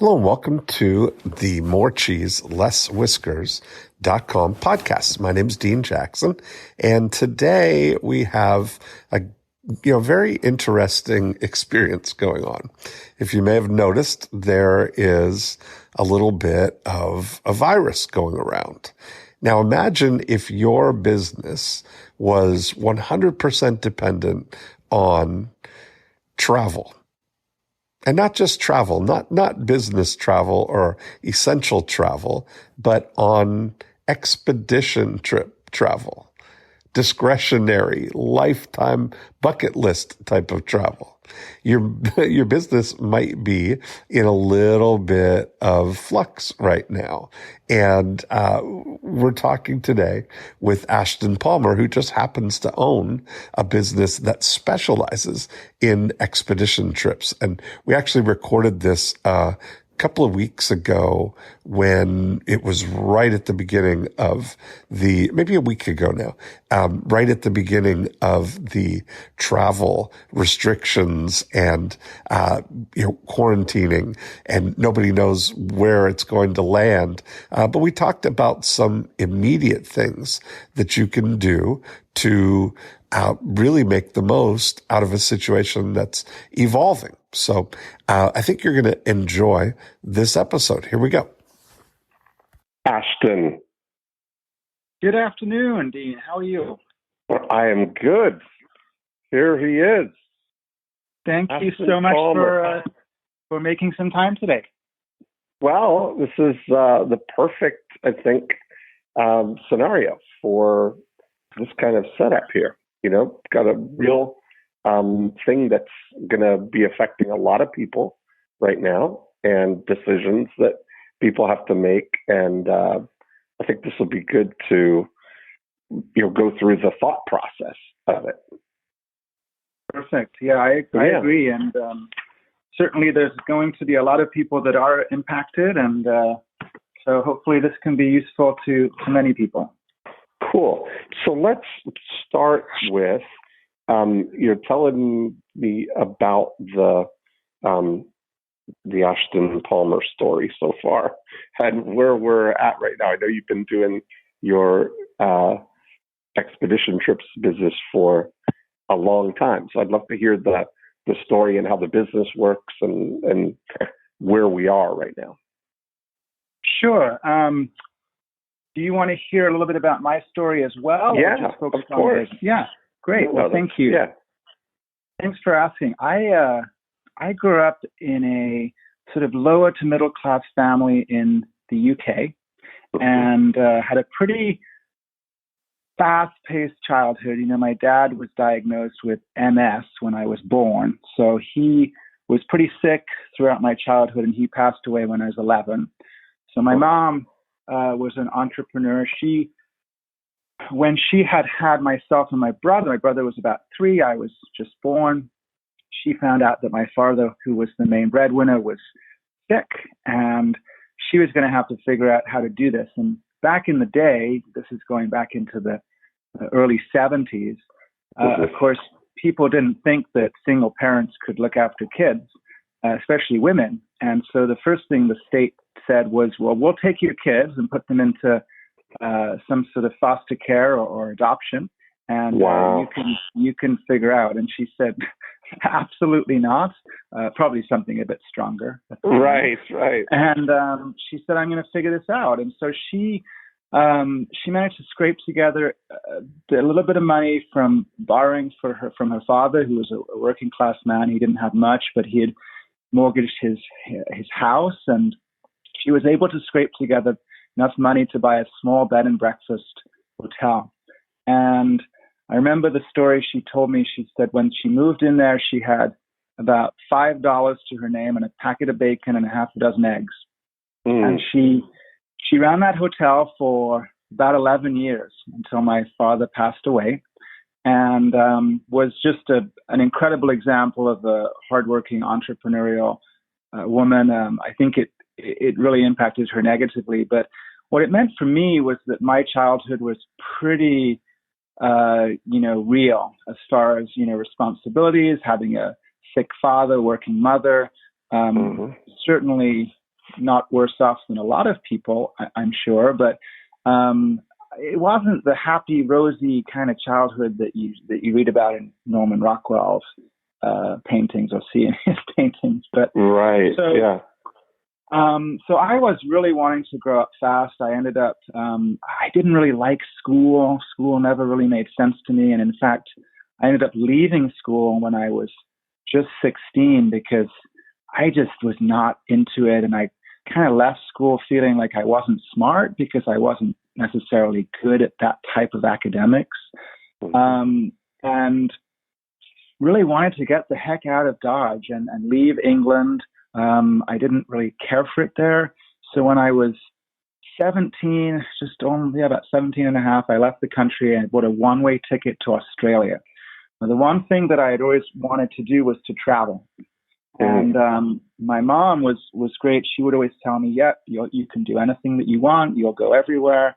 Hello and welcome to the More Cheese Less Whiskers.com podcast. My name is Dean Jackson, and today we have a very interesting experience going on. If you may have noticed, there is a little bit of a virus going around. Now imagine if your business was 100% dependent on travel. And not just travel, not business travel or essential travel, but on expedition trip travel, discretionary, lifetime bucket list type of travel. Your business might be in a little bit of flux right now. And we're talking today with Ashton Palmer, who just happens to own a business that specializes in expedition trips. And we actually recorded this couple of weeks ago when it was right at the beginning of maybe a week ago now, right at the beginning of the travel restrictions and, quarantining, and nobody knows where it's going to land. But we talked about some immediate things that you can do to really make the most out of a situation that's evolving. So I think you're going to enjoy this episode. Here we go. Ashton. Good afternoon, Dean. How are you? Well, I am good. Here he is. Thank you so much for making some time today. Well, this is the perfect, I think, scenario for this kind of setup here. Got a real thing that's going to be affecting a lot of people right now, and decisions that people have to make. And I think this will be good to go through the thought process of it. Perfect. Yeah, I agree. And certainly there's going to be a lot of people that are impacted. And so hopefully this can be useful to many people. Cool. So let's start with you're telling me about the Ashton Palmer story so far, and where we're at right now. I know you've been doing your expedition trips business for a long time, so I'd love to hear the story and how the business works and where we are right now. Sure. Do you want to hear a little bit about my story as well? Yeah, of course. Yeah, great. Well, thank you. Yeah. Thanks for asking. I grew up in a sort of lower to middle class family in the UK, and had a pretty fast-paced childhood. My dad was diagnosed with MS when I was born, so he was pretty sick throughout my childhood, and he passed away when I was 11. So my mom was an entrepreneur. When she had myself and my brother was about 3, I was just born. She found out that my father, who was the main breadwinner, was sick, and she was going to have to figure out how to do this. And back in the day, this is going back into the early 70s, of course, people didn't think that single parents could look after kids, especially women. And so the first thing the state said was, well, we'll take your kids and put them into some sort of foster care or adoption, and wow. you can figure out. And she said, absolutely not. Probably something a bit stronger. Right. And she said, I'm going to figure this out. And so she managed to scrape together a little bit of money from borrowing from her father, who was a working class man. He didn't have much, but he had mortgaged his house, and she was able to scrape together enough money to buy a small bed and breakfast hotel. And I remember the story she told me. She said when she moved in there, she had about $5 to her name and a packet of bacon and a half a dozen eggs. And she ran that hotel for about 11 years until my father passed away, and was just an incredible example of a hardworking entrepreneurial woman. I think it really impacted her negatively, but what it meant for me was that my childhood was pretty, real as far as, responsibilities, having a sick father, working mother, certainly not worse off than a lot of people, I'm sure, but it wasn't the happy, rosy kind of childhood that you read about in Norman Rockwell's paintings or see in his paintings. But right, yeah. So I was really wanting to grow up fast. I ended up, I didn't really like school. School never really made sense to me. And in fact, I ended up leaving school when I was just 16 because I just was not into it. And I kind of left school feeling like I wasn't smart because I wasn't necessarily good at that type of academics. And really wanted to get the heck out of Dodge and leave England. I didn't really care for it there. So when I was 17, about 17 and a half, I left the country and bought a one-way ticket to Australia. Now, the one thing that I had always wanted to do was to travel. And my mom was great. She would always tell me, "Yeah, you can do anything that you want. You'll go everywhere."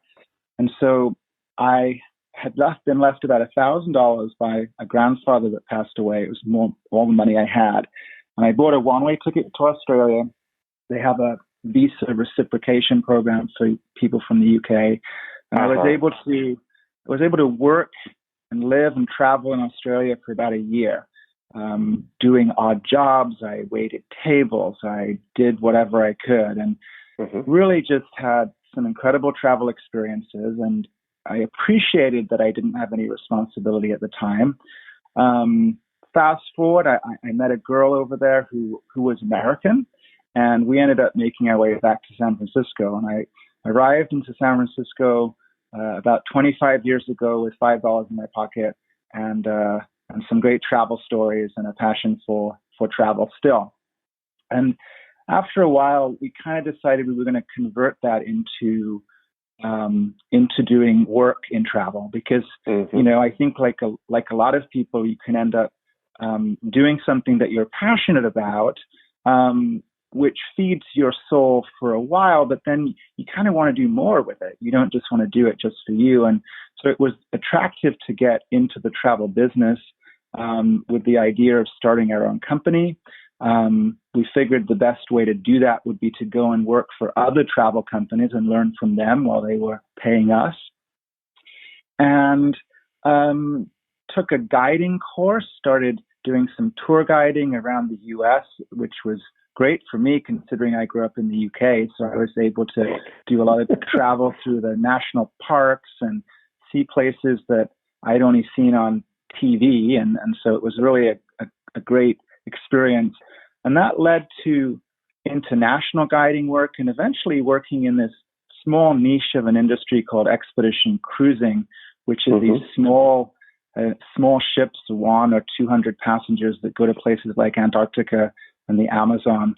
And so I had been left about $1,000 by a grandfather that passed away. It was all the money I had. And I bought a one-way ticket to Australia. They have a visa reciprocation program for people from the UK. And I was able to work and live and travel in Australia for about a year, doing odd jobs. I waited tables. I did whatever I could, and really just had some incredible travel experiences. And I appreciated that I didn't have any responsibility at the time. Fast forward, I met a girl over there who was American, and we ended up making our way back to San Francisco. And I arrived into San Francisco about 25 years ago with $5 in my pocket and some great travel stories and a passion for travel still. And after a while, we kind of decided we were going to convert that into doing work in travel because, I think like a lot of people, you can end up doing something that you're passionate about, which feeds your soul for a while, but then you kind of want to do more with it. You don't just want to do it just for you. And so it was attractive to get into the travel business with the idea of starting our own company. We figured the best way to do that would be to go and work for other travel companies and learn from them while they were paying us. And took a guiding course, started doing some tour guiding around the U.S., which was great for me considering I grew up in the UK. So I was able to do a lot of travel through the national parks and see places that I'd only seen on TV. And so it was really a great experience. And that led to international guiding work and eventually working in this small niche of an industry called expedition cruising, which is these small ships, 100 or 200 passengers that go to places like Antarctica and the Amazon.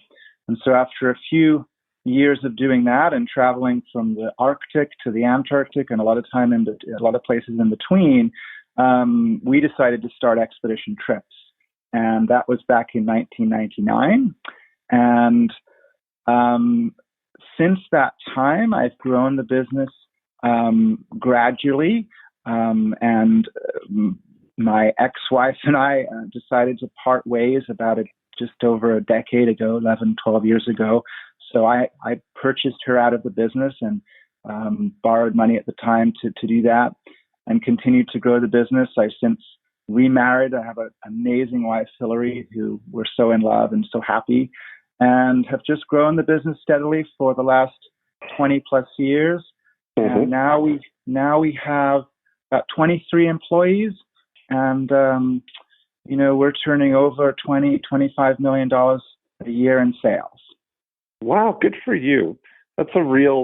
And so after a few years of doing that and traveling from the Arctic to the Antarctic and a lot of time in a lot of places in between, we decided to start expedition trips. And that was back in 1999. And since that time, I've grown the business gradually. And my ex-wife and I decided to part ways about just over a decade ago, 11, 12 years ago. So I purchased her out of the business and borrowed money at the time to do that and continued to grow the business. I've since remarried. I have an amazing wife, Hillary, who we're so in love and so happy, and have just grown the business steadily for the last 20 plus years. And now we have about 23 employees, and we're turning over $25 million a year in sales. Wow, good for you. That's a real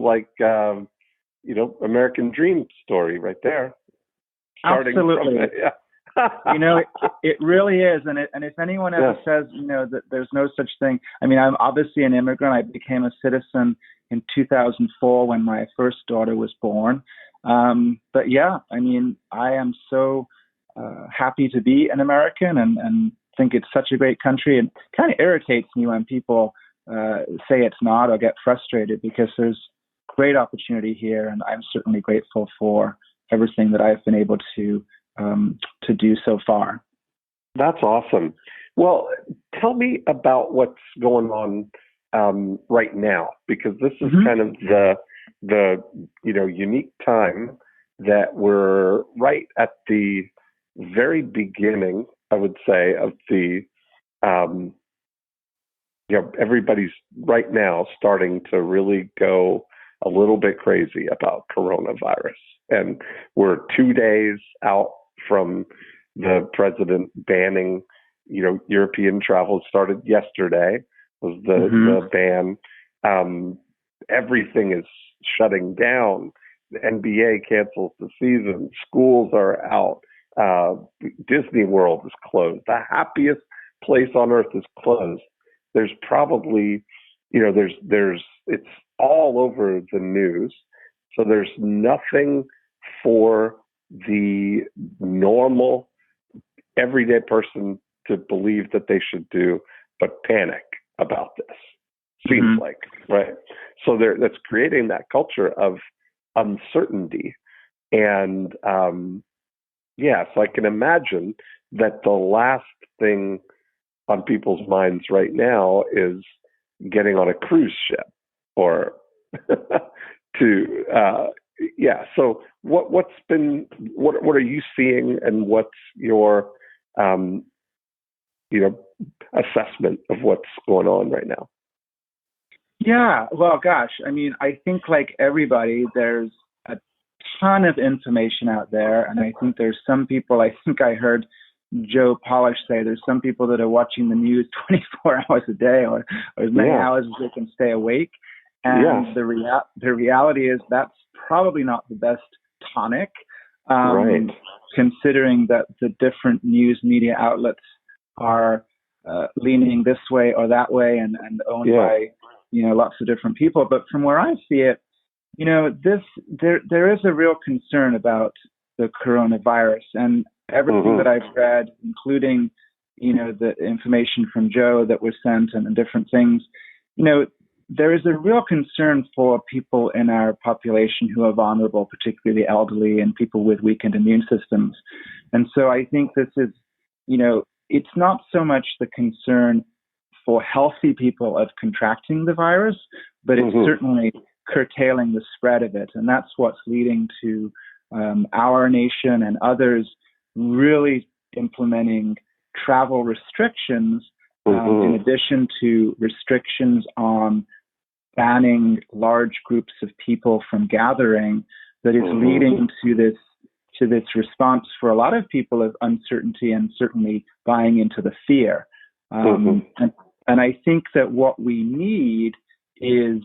American dream story right there. Absolutely. It really is. And if anyone ever says, that there's no such thing, I mean, I'm obviously an immigrant. I became a citizen in 2004 when my first daughter was born. But yeah, I mean, I am so happy to be an American and think it's such a great country. It kind of irritates me when people say it's not or get frustrated because there's great opportunity here. And I'm certainly grateful for everything that I've been able to do so far. That's awesome. Well, tell me about what's going on right now, because this is kind of the unique time that we're right at the very beginning, I would say, of the everybody's right now starting to really go a little bit crazy about coronavirus. And we're 2 days out from the president banning, European travel. It started yesterday, was the ban. Everything is shutting down. The NBA cancels the season. Schools are out. Disney World is closed. The happiest place on earth is closed. There's probably, it's all over the news. So there's nothing for the normal, everyday person to believe that they should do but panic about this. Seems like, right? So that's creating that culture of uncertainty. And so I can imagine that the last thing on people's minds right now is getting on a cruise ship or So what are you seeing, and what's your assessment of what's going on right now? Yeah, well, gosh, I mean, I think like everybody, there's a ton of information out there, and I think there's some people, I think I heard Joe Polish say there's some people that are watching the news 24 hours a day or as many hours as they can stay awake. And the reality is that's probably not the best tonic, considering that the different news media outlets are leaning this way or that way and owned by lots of different people. But from where I see it, there is a real concern about the coronavirus, and everything that I've read, including the information from Joe that was sent and different things, there is a real concern for people in our population who are vulnerable, particularly the elderly and people with weakened immune systems. And so I think this is, it's not so much the concern for healthy people of contracting the virus, but it's certainly curtailing the spread of it. And that's what's leading to our nation and others really implementing travel restrictions, in addition to restrictions on banning large groups of people from gathering, that is leading to this response for a lot of people of uncertainty and certainly buying into the fear. And I think that what we need is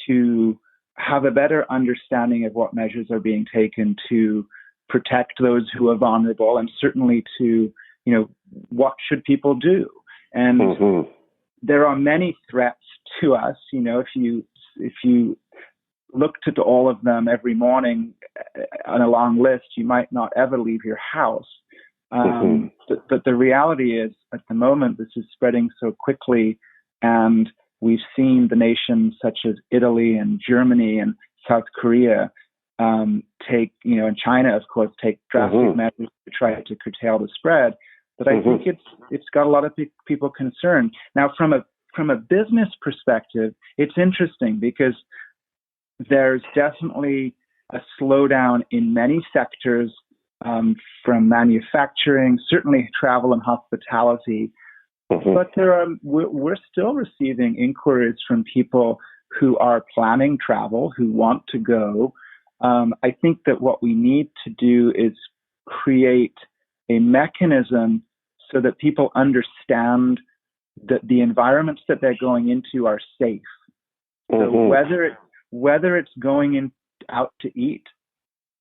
to have a better understanding of what measures are being taken to protect those who are vulnerable, and certainly to, what should people do? And there are many threats to us. If you looked at all of them every morning on a long list, you might not ever leave your house. But the reality is, at the moment, this is spreading so quickly, and we've seen the nations such as Italy and Germany and South Korea take, and China, of course, take drastic measures to try to curtail the spread. But I think it's got a lot of people concerned. Now, from a business perspective, it's interesting because there's definitely a slowdown in many sectors, from manufacturing, certainly travel and hospitality. But we're still receiving inquiries from people who are planning travel, who want to go. I think that what we need to do is create a mechanism so that people understand that the environments that they're going into are safe. So whether it's going out to eat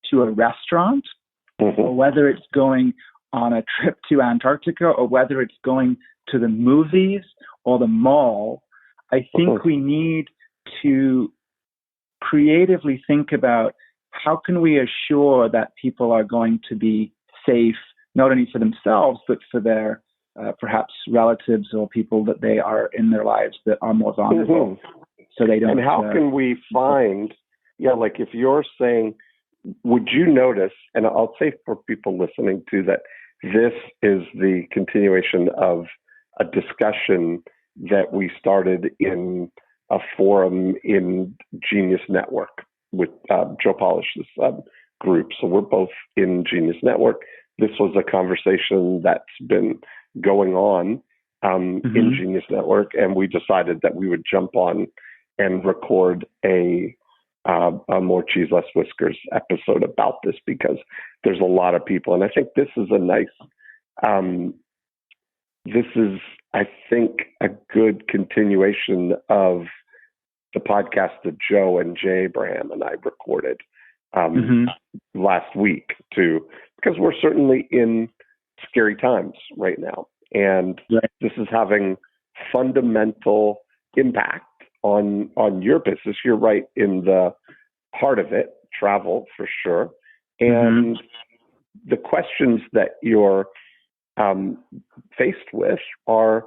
to a restaurant, or whether it's going on a trip to Antarctica, or whether it's going to the movies or the mall, I think we need to creatively think about how can we assure that people are going to be safe, not only for themselves, but for their perhaps relatives or people that they are in their lives that are more vulnerable. So they don't. And how can we find, like if you're saying, would you notice, and I'll say for people listening too, that this is the continuation of a discussion that we started in a forum in Genius Network with Joe Polish's group. So we're both in Genius Network. This was a conversation that's been going on in Genius Network, and we decided that we would jump on and record a More Cheese Less Whiskers episode about this, because there's a lot of people, and I think this is a nice this is, I think, a good continuation of the podcast that Joe and Jay Abraham and I recorded last week too, because we're certainly in scary times right now, and this is having fundamental impact on your business. You're right in the heart of it, travel for sure, and the questions that you're faced with are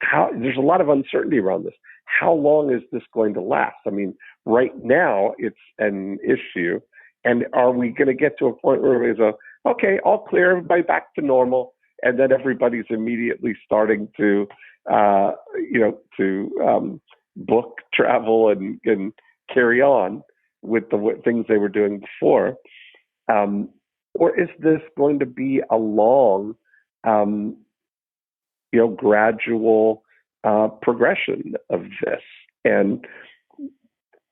how there's a lot of uncertainty around this. How long is this going to last? I mean, right now it's an issue, and are we going to get to a point where we go, okay, all clear, everybody back to normal, and then everybody's immediately starting to, book travel and carry on with the things they were doing before, or is this going to be a long gradual progression of this? And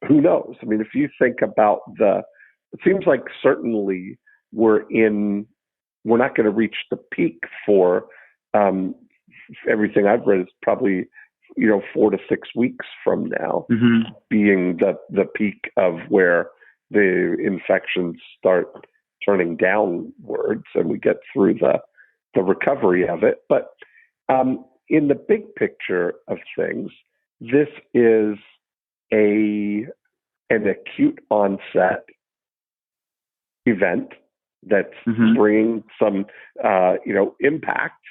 who knows? I mean, if you think about it seems like certainly we're not going to reach the peak for everything I've read is probably 4 to 6 weeks from now being the peak of where the infections start turning downwards and we get through the recovery of it. But in the big picture of things, this is an acute onset event that's bringing some, impact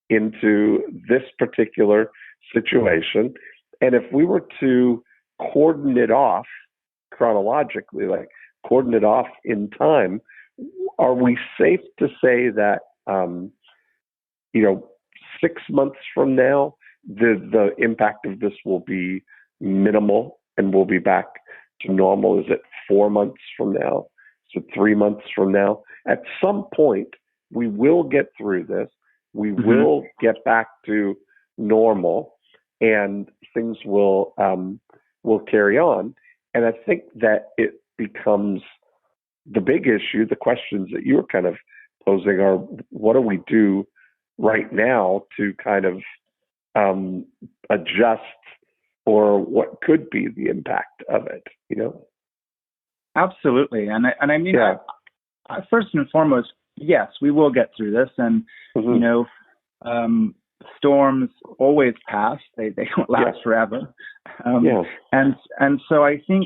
into this particular situation. And if we were to cordon it off chronologically, like cordon it off in time, are we safe to say that, 6 months from now, the impact of this will be minimal and we'll be back to normal? Is it 4 months from now? Is it 3 months from now? At some point, we will get through this. We will get back to normal, and things will carry on. And I think that it becomes the big issue. The questions that you were kind of posing are, what do we do right now to kind of adjust for what could be the impact of it, Absolutely. And I mean, first and foremost, yes, we will get through this. And, storms always pass. They don't last forever. And so I think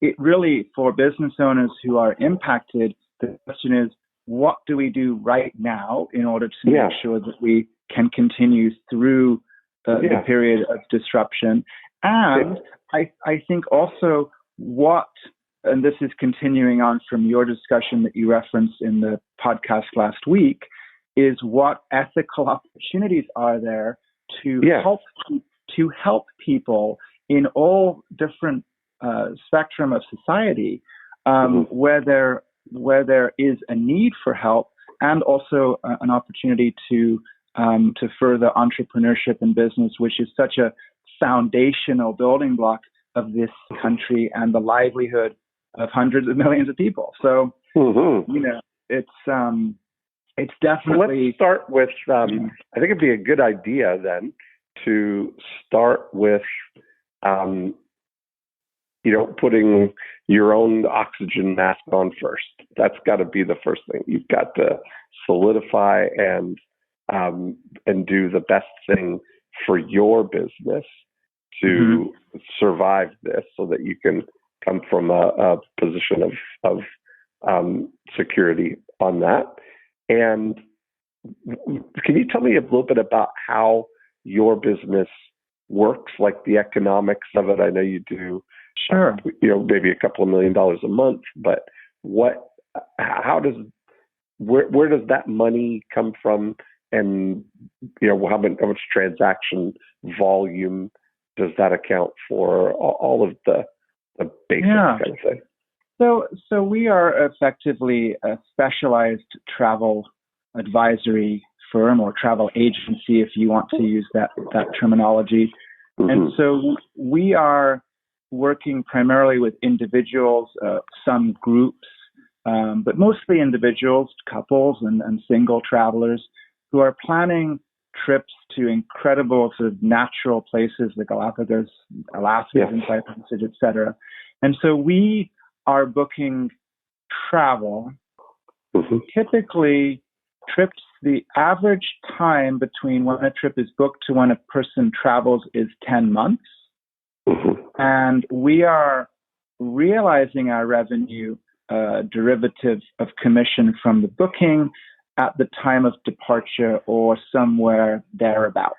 it really, for business owners who are impacted, the question is, what do we do right now in order to make sure that we can continue through the period of disruption? And I think also and this is continuing on from your discussion that you referenced in the podcast last week, is what ethical opportunities are there to help people in all different spectrum of society, where there is a need for help, and also an opportunity to further entrepreneurship and business, which is such a foundational building block of this country and the livelihood of hundreds of millions of people. So, it's definitely. Let's start with. I think it'd be a good idea then to start with, putting your own oxygen mask on first. That's got to be the first thing. You've got to solidify and do the best thing for your business to survive this, so that you can come from a position of security on that. And can you tell me a little bit about how your business works, like the economics of it? I know you do, maybe a couple of $1 million a month, but where does that money come from? And, how much transaction volume does that account for? All of the basics kind of thing. So we are effectively a specialized travel advisory firm or travel agency, if you want to use that terminology. Mm-hmm. And so we are working primarily with individuals, some groups, but mostly individuals, couples, and single travelers who are planning trips to incredible sort of natural places like Galapagos, Alaska, and Cyprus, etc. And so we are booking travel. Mm-hmm. Typically, trips, the average time between when a trip is booked to when a person travels is 10 months. Mm-hmm. And we are realizing our revenue derivative of commission from the booking at the time of departure or somewhere thereabouts.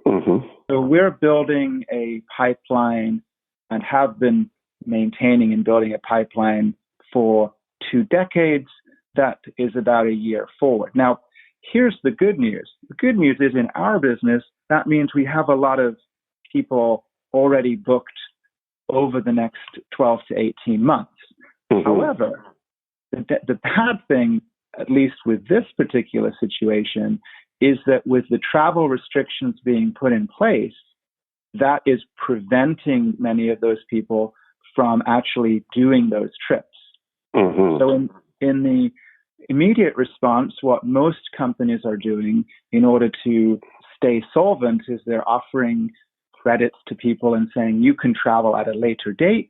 Mm-hmm. So we're building a pipeline and have been maintaining and building a pipeline for 2 decades that is about a year forward. Now, here's the good news. The good news is in our business, that means we have a lot of people already booked over the next 12 to 18 months. Mm-hmm. However, the bad thing, at least with this particular situation, is that with the travel restrictions being put in place, that is preventing many of those people from actually doing those trips. Mm-hmm. So in the immediate response, what most companies are doing in order to stay solvent is they're offering credits to people and saying, you can travel at a later date,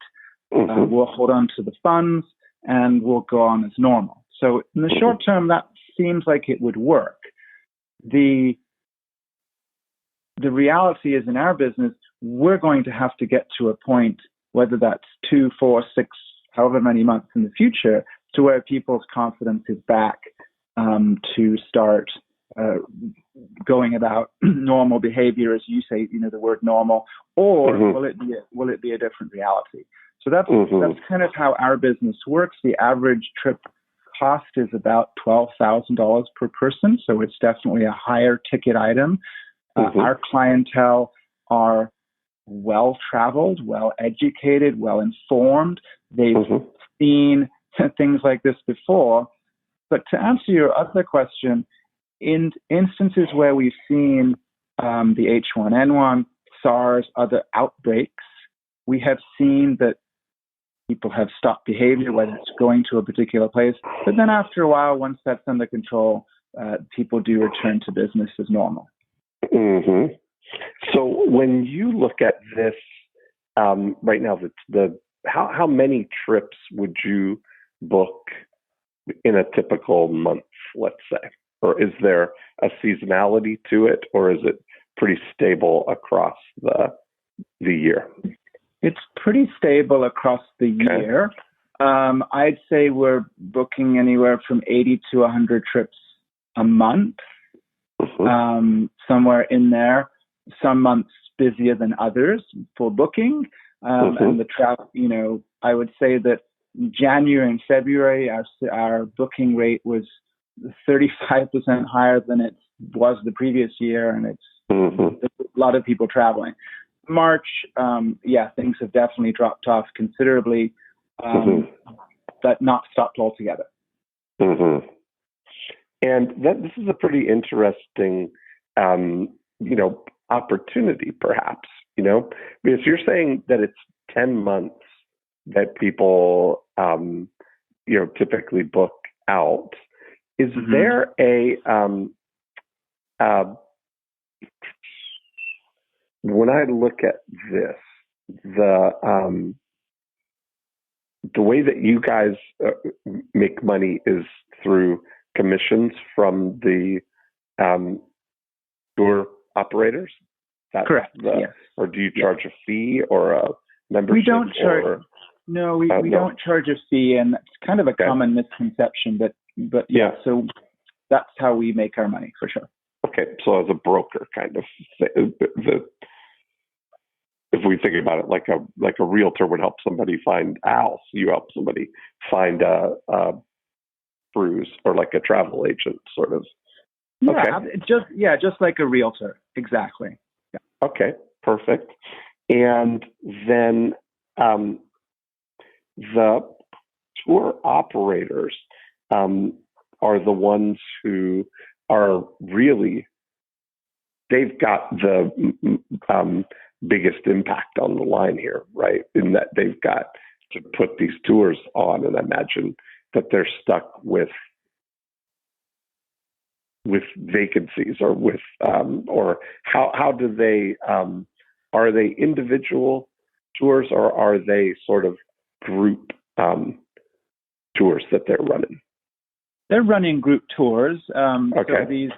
mm-hmm. We'll hold on to the funds, and we'll go on as normal. So in the short term, that seems like it would work. The reality is in our business, we're going to have to get to a point, whether that's 2, 4, 6, however many months in the future, to where people's confidence is back to start going about normal behavior, as you say, the word normal, or mm-hmm. will it be a different reality? So that's kind of how our business works. The average trip cost is about $12,000 per person, so it's definitely a higher ticket item. Mm-hmm. Our clientele are well-traveled, well-educated, well-informed. They've mm-hmm. seen things like this before. But to answer your other question, in instances where we've seen the H1N1, SARS, other outbreaks, we have seen that people have stopped behavior, whether it's going to a particular place. But then after a while, once that's under control, people do return to business as normal. Mm-hmm. So when you look at this right now, how many trips would you book in a typical month, let's say? Or is there a seasonality to it, or is it pretty stable across the year? It's pretty stable across the year. I'd say we're booking anywhere from 80 to 100 trips a month, mm-hmm. Somewhere in there. Some months busier than others for booking. Mm-hmm. And the travel, I would say that January and February, our booking rate was 35% higher than it was the previous year, and it's mm-hmm. a lot of people traveling. March, things have definitely dropped off considerably, mm-hmm. but not stopped altogether. Mm-hmm. And this is a pretty interesting, opportunity, perhaps, because you're saying that it's 10 months that people, typically book out. Is mm-hmm. there when I look at this, the way that you guys make money is through commissions from the tour operators? That's correct. Yes. Or do you charge a fee or a membership? We don't charge. We don't charge a fee, and it's kind of a common misconception. But yeah, so that's how we make our money for sure. Okay, so as a broker, kind of, if we think about it like a realtor would help somebody find a house, you help somebody find a cruise, or like a travel agent, sort of. Yeah, okay. Just like a realtor, exactly. Yeah. Okay, perfect. And then the tour operators are the ones who are really, they've got the biggest impact on the line here, right? In that they've got to put these tours on, and I imagine that they're stuck with vacancies or with or how do they are they individual tours or are they sort of group tours that they're running? They're running group tours. Okay. So these,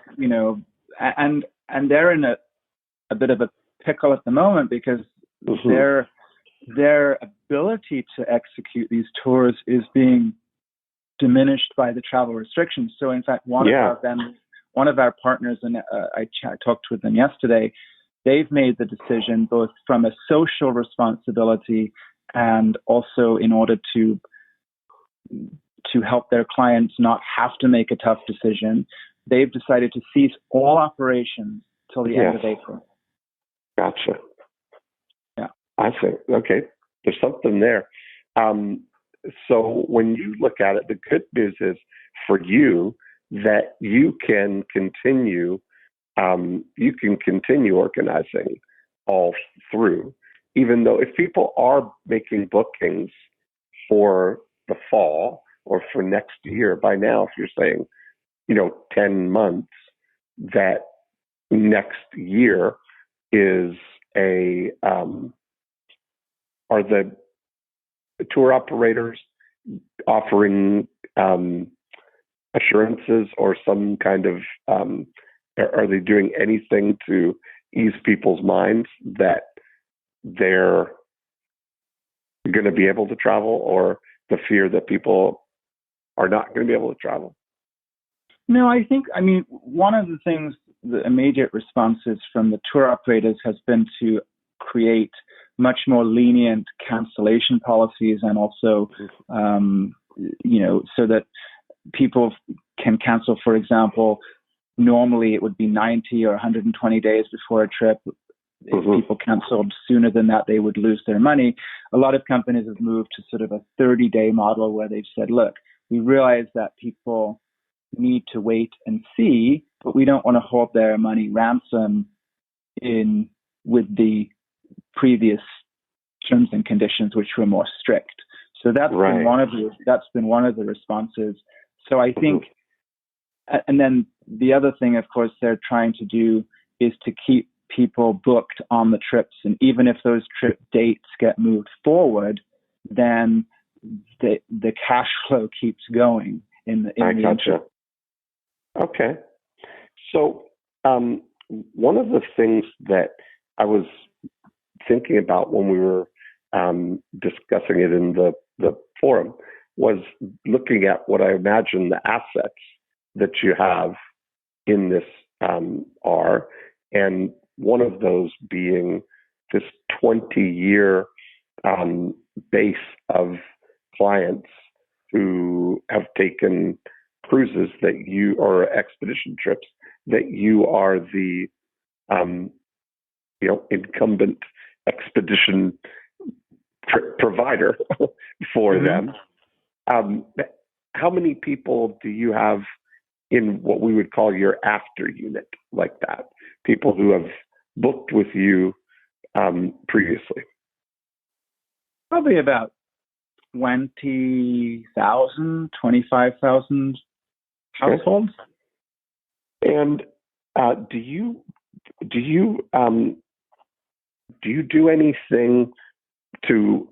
and they're in a bit of a pickle at the moment because their ability to execute these tours is being diminished by the travel restrictions. So in fact, one of our partners, and I talked with them yesterday, they've made the decision both from a social responsibility and also in order to help their clients not have to make a tough decision. They've decided to cease all operations till the end of April. Gotcha. Yeah. I see. Okay. There's something there. So when you look at it, the good news is for you that you can continue organizing all through, even though if people are making bookings for the fall or for next year, by now, if you're saying, 10 months, that next year is are the tour operators offering assurances or some kind of are they doing anything to ease people's minds that they're going to be able to travel, or the fear that people are not going to be able to travel? No, one of the things, the immediate responses from the tour operators has been to create much more lenient cancellation policies and also, so that people can cancel, for example, normally it would be 90 or 120 days before a trip. If people canceled sooner than that, they would lose their money. A lot of companies have moved to sort of a 30-day model where they've said, look, we realize that people need to wait and see, but we don't want to hold their money ransom with the previous terms and conditions, which were more strict. So that's been one of the responses. So I think, and then the other thing, of course, they're trying to do is to keep people booked on the trips, and even if those trip dates get moved forward, then the cash flow keeps going in the interim. Okay. So one of the things that I was thinking about when we were discussing it in the forum was looking at what I imagine the assets that you have in this are, and one of those being this 20-year base of clients who have taken cruises or expedition trips that you are the incumbent expedition provider for them. How many people do you have in what we would call your after unit like that? People who have booked with you previously? Probably about 20,000, 25,000 households. And do you do anything to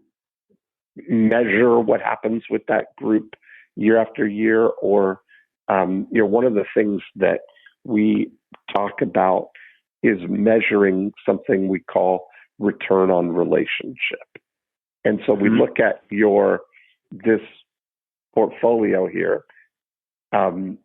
measure what happens with that group year after year? Or one of the things that we talk about is measuring something we call return on relationship. And so we look at this portfolio here of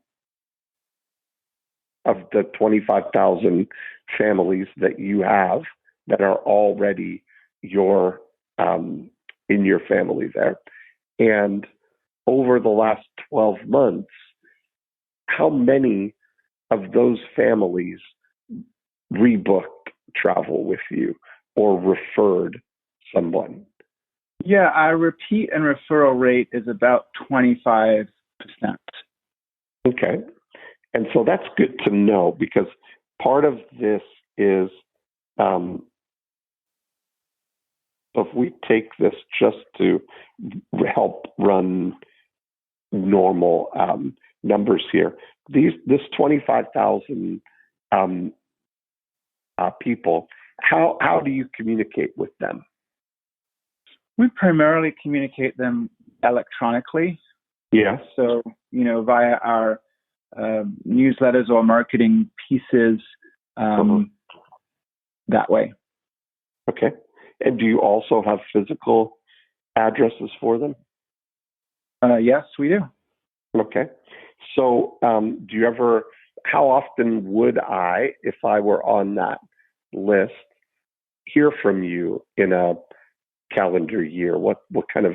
the 25,000 families that you have that are already in your family there. And over the last 12 months, how many of those families rebooked travel with you or referred someone? Yeah, our repeat and referral rate is about 25%. Okay. And so that's good to know, because part of this is, so if we take this just to help run normal numbers here, this 25,000 people, how do you communicate with them? We primarily communicate them electronically. Yeah. So, via our newsletters or marketing pieces, that way. Okay. And do you also have physical addresses for them? Yes, we do. Okay. So do you ever, how often would I, if I were on that list, hear from you in a calendar year? What kind of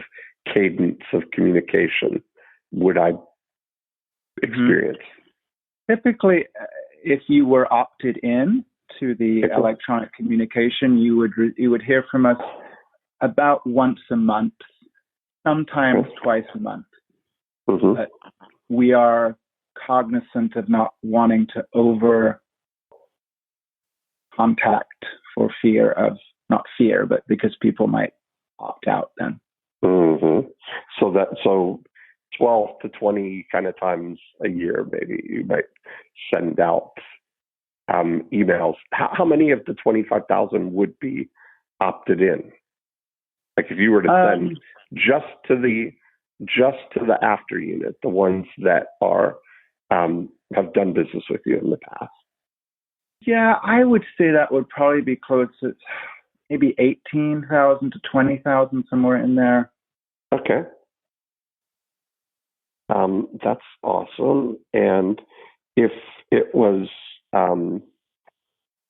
cadence of communication would I experience? Typically, if you were opted in to the electronic communication, you would hear from us about once a month, sometimes twice a month. But we are cognizant of not wanting to over contact for fear of, not fear, but because people might opt out then. So 12 to 20 kind of times a year, maybe you might send out emails. How many of the 25,000 would be opted in? Like if you were to send just to the after unit, the ones that are have done business with you in the past. Yeah, I would say that would probably be close to maybe 18,000 to 20,000, somewhere in there. Okay. That's awesome. And if it was,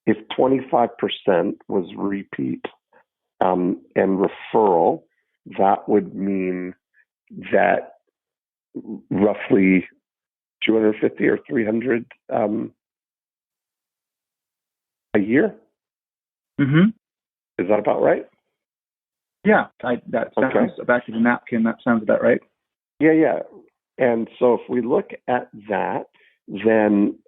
if 25% was repeat and referral, that would mean that roughly 250 or 300 a year. Is that about right? Yeah, that sounds, back to the napkin, that sounds about right. Yeah. And so if we look at that, then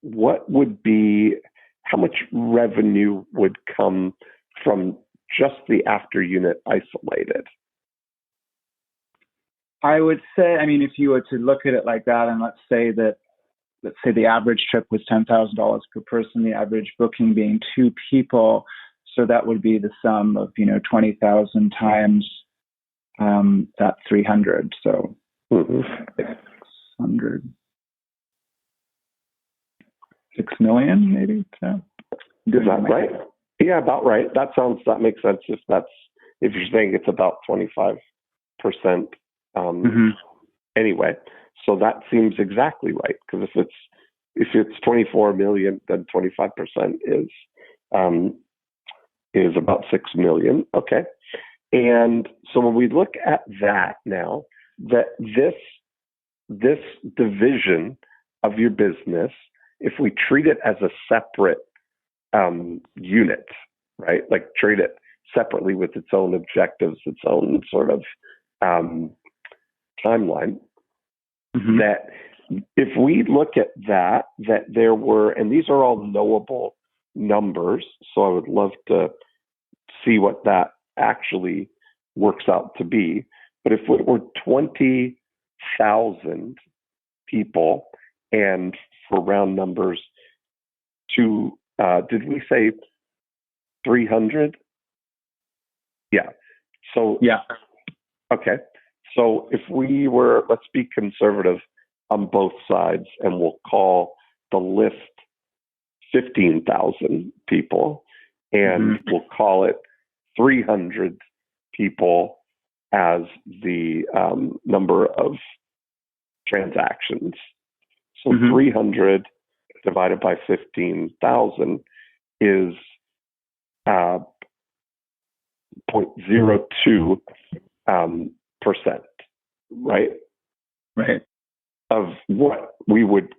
what would be, how much revenue would come from just the after unit isolated? I would say, if you were to look at it like that, and let's say the average trip was $10,000 per person, the average booking being 2 people, so that would be the sum of 20,000 times that 300, so 600, 6 million maybe. So, is that right? Yeah, about right. That makes sense. If you're saying it's about 25%. Anyway, so that seems exactly right, because if it's 24 million, then 25% is about 6 million. Okay. And so when we look at that now, that this division of your business, if we treat it as a separate unit, right? Like treat it separately with its own objectives, its own sort of timeline, that if we look at that there were, and these are all knowable numbers, so I would love to see what that actually works out to be. But if it were 20,000 people, and for round numbers, did we say 300? Yeah. So yeah. Okay. So if we were, let's be conservative on both sides, and we'll call the list 15,000 people, and we'll call it 300 people as the number of transactions. So 300 divided by 15,000 is 0.02 percent, right? Right. Of what we would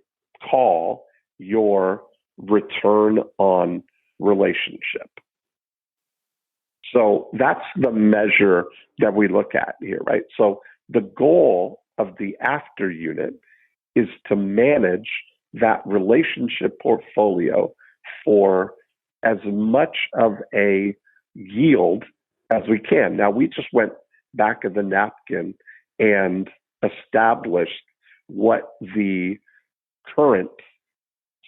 call your return on relationship. So that's the measure that we look at here, right? So the goal of the after unit is to manage that relationship portfolio for as much of a yield as we can. Now, we just went back of the napkin and established what the current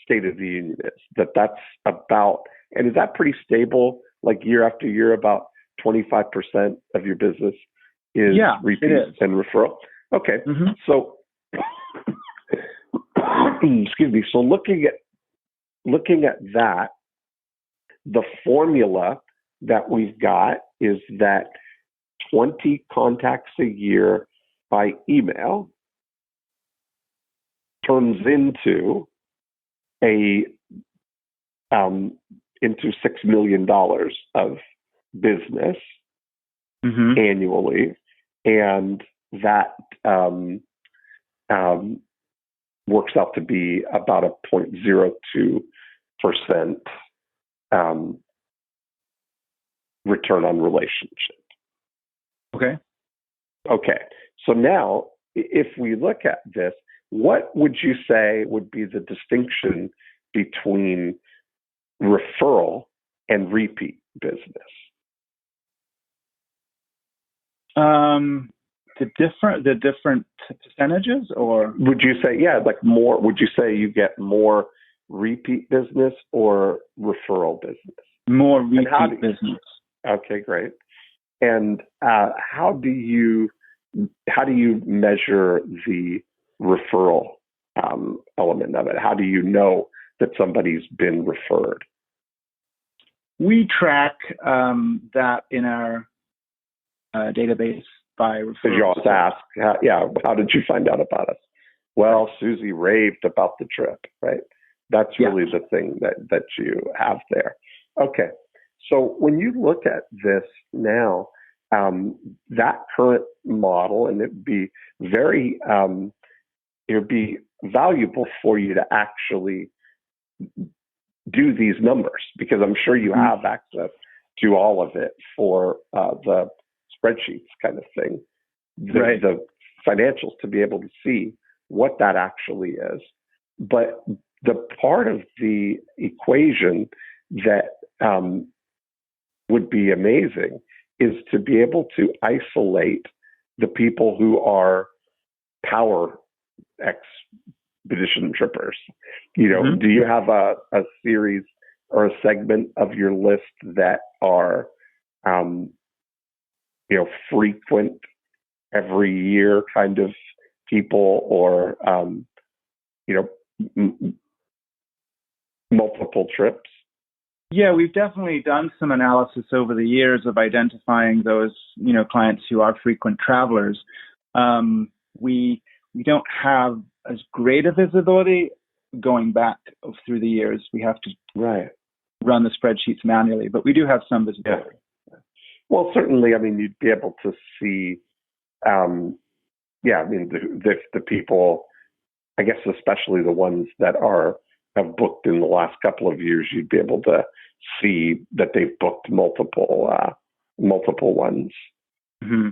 state of the union is, that's about, and is that pretty stable, like year after year, about 25% of your business is repeat and referral? Okay. Mm-hmm. So, excuse me. So looking at that, the formula that we've got is that 20 contacts a year by email turns into into $6 million of business annually, and that works out to be about a 0.02% return on relationship. Okay. Okay. So now, if we look at this, what would you say would be the distinction between referral and repeat business? The different percentages, or would you say, more? Would you say you get more repeat business or referral business? More repeat business. Okay, great. And how do you measure the referral element of it? How do you know that somebody's been referred? We track that in our database by referrals. Because you always ask, how did you find out about us? Well, Susie raved about the trip, right? That's really the thing that you have there. Okay. So when you look at this now, that current model, and it'd be valuable for you to actually do these numbers, because I'm sure you have access to all of it for the spreadsheets kind of thing, the financials, to be able to see what that actually is. But the part of the equation that would be amazing is to be able to isolate the people who are power expedition trippers. Do you have a series or a segment of your list that are, frequent every year kind of people, or, multiple trips? Yeah, we've definitely done some analysis over the years of identifying those, clients who are frequent travelers. We don't have as great a visibility going back through the years. We have to run the spreadsheets manually, but we do have some visibility. Yeah. Well, certainly, you'd be able to see, the people, I guess, especially the ones that have booked in the last couple of years, you'd be able to see that they've booked multiple ones. Mm-hmm.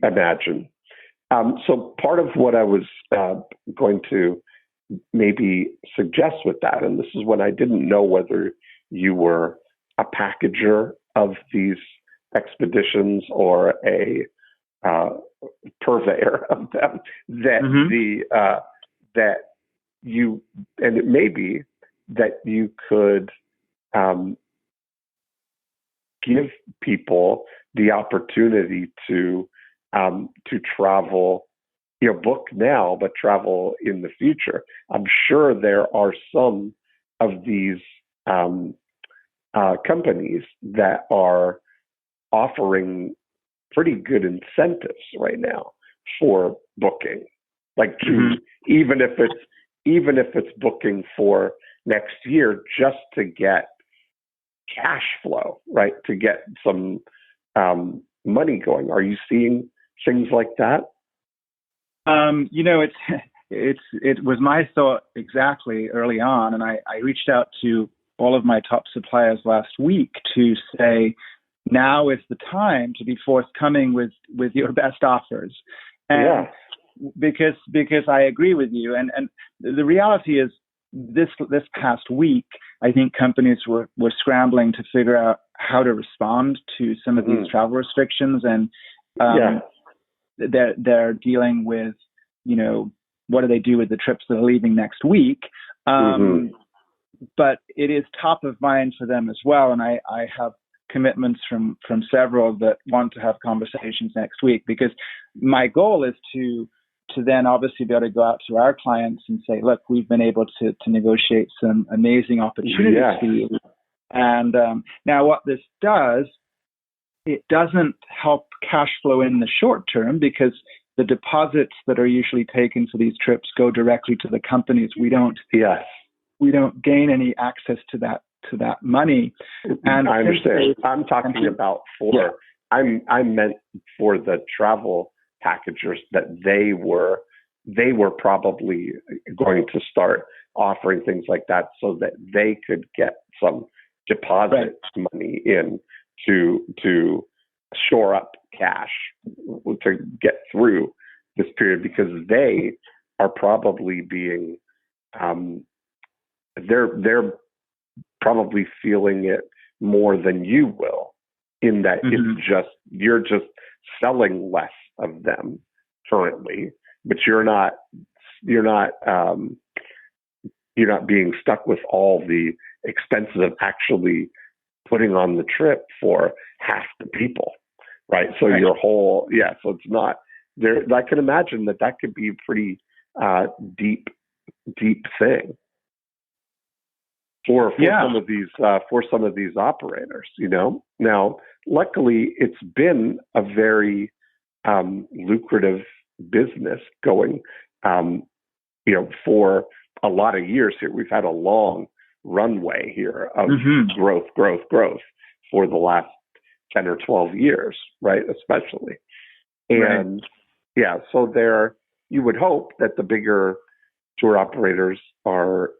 Imagine. So part of what I was going to maybe suggest with that, and this is when I didn't know whether you were a packager of these expeditions or a purveyor of them, that you, and it may be that you could give people the opportunity to travel, book now, but travel in the future. I'm sure there are some of these companies that are offering pretty good incentives right now for booking, like even if it's booking for next year, just to get cash flow, right? To get some money going. Are you seeing things like that? it was my thought exactly early on, and I reached out to all of my top suppliers last week to say, now is the time to be forthcoming with your best offers. And because I agree with you. And the reality is this past week, I think companies were scrambling to figure out how to respond to some of these travel restrictions. And they're dealing with, what do they do with the trips that are leaving next week? But it is top of mind for them as well. And I have commitments from several that want to have conversations next week, because my goal is to then obviously be able to go out to our clients and say, look, we've been able to negotiate some amazing opportunities for you. And now what this does, it doesn't help cash flow in the short term, because the deposits that are usually taken for these trips go directly to the companies. We don't gain any access to that money. And I understand. I'm talking about I meant for the travel packagers, that they were probably going to start offering things like that so that they could get some deposit money in to shore up cash to get through this period, because they are probably being they're probably feeling it more than you will, in that you're just selling less of them currently, but you're not being stuck with all the expenses of actually putting on the trip for half the people, right? So your whole so it's not there. I can imagine that could be a pretty deep thing for some of these operators, Now, luckily, it's been a very lucrative business going, for a lot of years here. We've had a long runway here of growth for the last 10 or 12 years, right? Especially. And so you would hope that the bigger tour operators are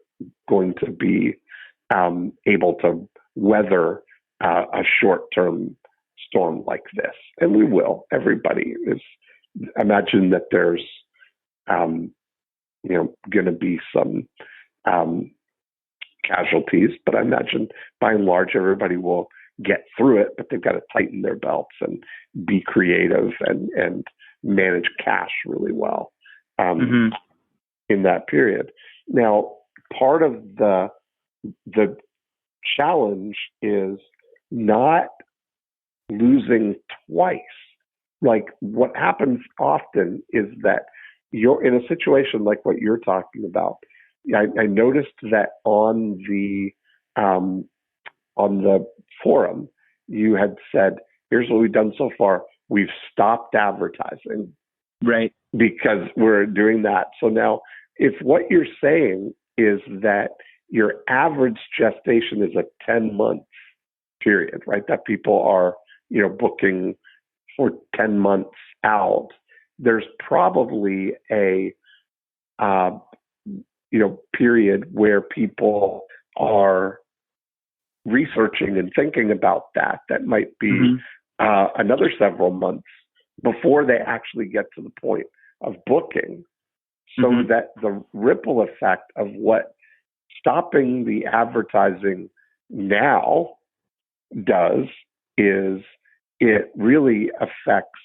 going to be able to weather a short-term storm like this. And we will. Everybody is. Imagine that there's, going to be some casualties, but I imagine by and large everybody will get through it, but they've got to tighten their belts and be creative and manage cash really well in that period. Now, part of the challenge is not losing twice. Like, what happens often is that you're in a situation like what you're talking about. I noticed that on the forum, you had said, here's what we've done so far. We've stopped advertising. Right. Because we're doing that. So now, if what you're saying is that your average gestation is a 10-month period, right? That people are, booking for 10 months out, there's probably a, period where people are researching and thinking about that might be another several months before they actually get to the point of booking. So that the ripple effect of what stopping the advertising now does is it really affects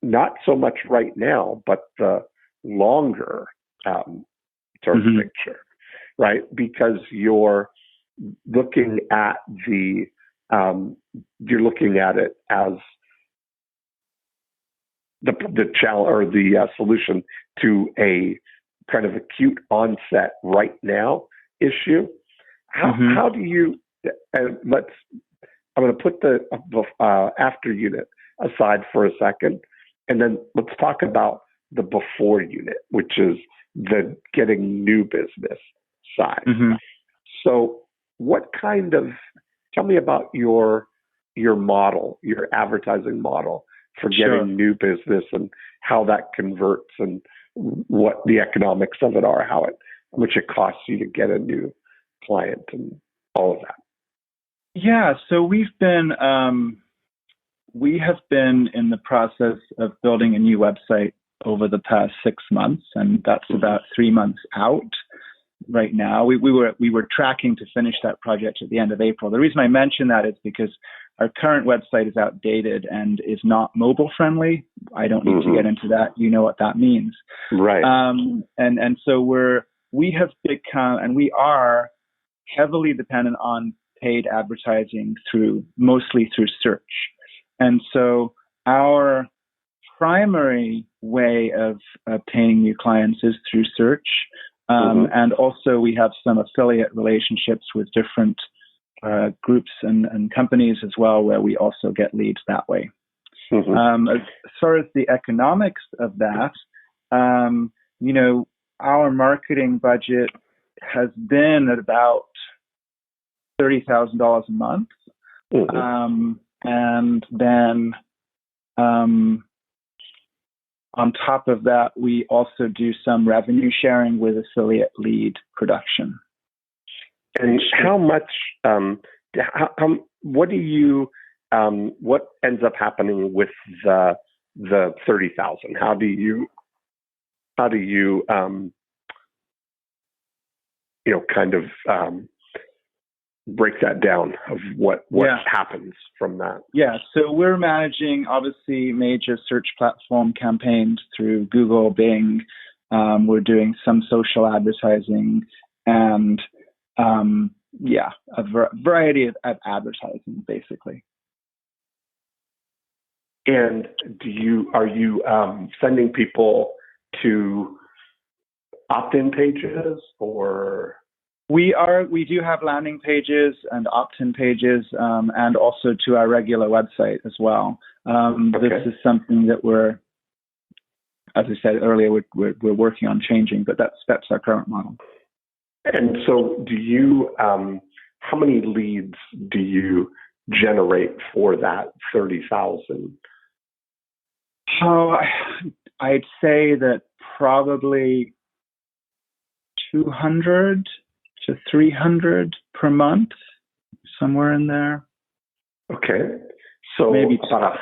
not so much right now, but the longer term picture, right? Because you're looking at you're looking at it as the challenge or the solution to a kind of acute onset right now issue. How do you? I'm going to put the after unit aside for a second, and then let's talk about the before unit, which is the getting new business side. So, tell me about your model, your advertising model for getting new business and how that converts and what the economics of it are, how much it costs you to get a new client and all of that. Yeah, so we have been in the process of building a new website over the past 6 months, and that's about 3 months out right now. We were tracking to finish that project at the end of April. The reason I mention that is because our current website is outdated and is not mobile friendly. I don't need to get into that. You know what that means, right? And so we have become, and we are heavily dependent on paid advertising mostly through search. And so our primary way of obtaining new clients is through search. And also we have some affiliate relationships with different groups and companies as well, where we also get leads that way. As far as the economics of that, our marketing budget has been at about $30,000 a month. And then on top of that, we also do some revenue sharing with affiliate lead production. And how much? What do you? What ends up happening with the 30,000? How do you? Kind of break that down of what happens from that? Yeah, so we're managing obviously major search platform campaigns through Google, Bing. We're doing some social advertising and a variety of advertising basically. And are you sending people to opt-in pages or? We do have landing pages and opt-in pages, and also to our regular website as well. This is something that we're, as I said earlier, we're working on changing, but that's our current model. And so, do you? How many leads do you generate for that 30,000? Oh, I'd say that probably 200 to 300 per month, somewhere in there. Okay, so maybe about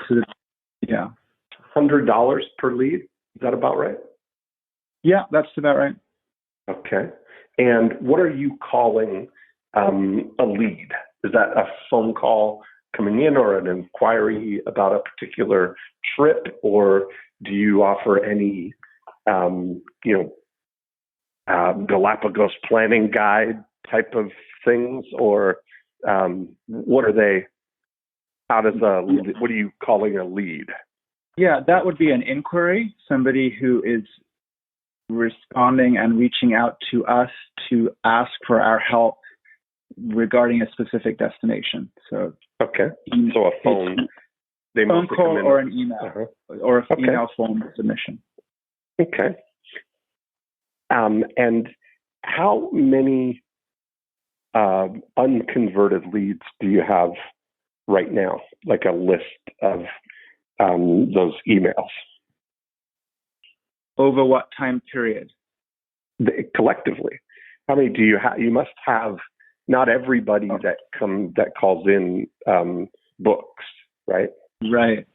$100 per lead. Is that about right? Yeah, that's about right. Okay, and what are you calling a lead? Is that a phone call coming in or an inquiry about a particular trip, or do you offer any, Galapagos planning guide type of things, or what are they? What are you calling a lead? Yeah, that would be an inquiry, somebody who is responding and reaching out to us to ask for our help regarding a specific destination. So okay, so a phone call or an email, or an email phone submission. Okay. And how many unconverted leads do you have right now? Like a list of those emails. Over what time period? Collectively, how many do you have? You must have. Not everybody that calls in books, right? Right.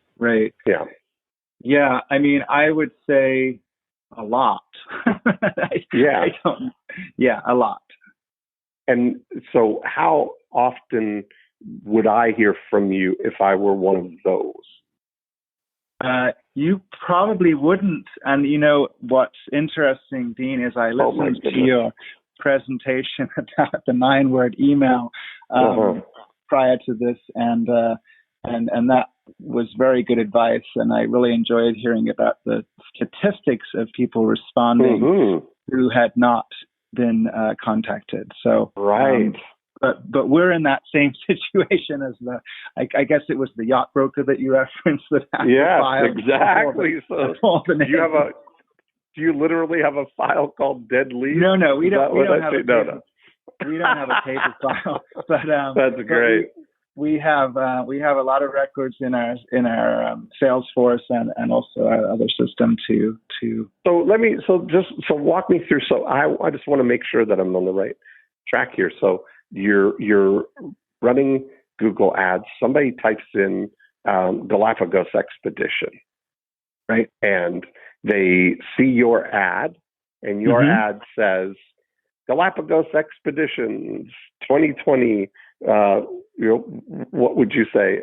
Yeah. I mean, I would say a lot. A lot. And so, how often would I hear from you if I were one of those? You probably wouldn't. And what's interesting, Dean, is I listened to your presentation about the 9-word email prior to this, and that was very good advice, and I really enjoyed hearing about the statistics of people responding who had not been contacted. So but we're in that same situation as I guess it was the yacht broker that you referenced that had yes, exactly. Do you literally have a file called Dead Leads? No, we don't have a paper file. But that's great. we have a lot of records in our Salesforce and also our other system to. So walk me through. So I just want to make sure that I'm on the right track here. So you're running Google Ads. Somebody types in Galapagos Expedition, right? And they see your ad, and your ad says Galapagos Expeditions 2020. What would you say?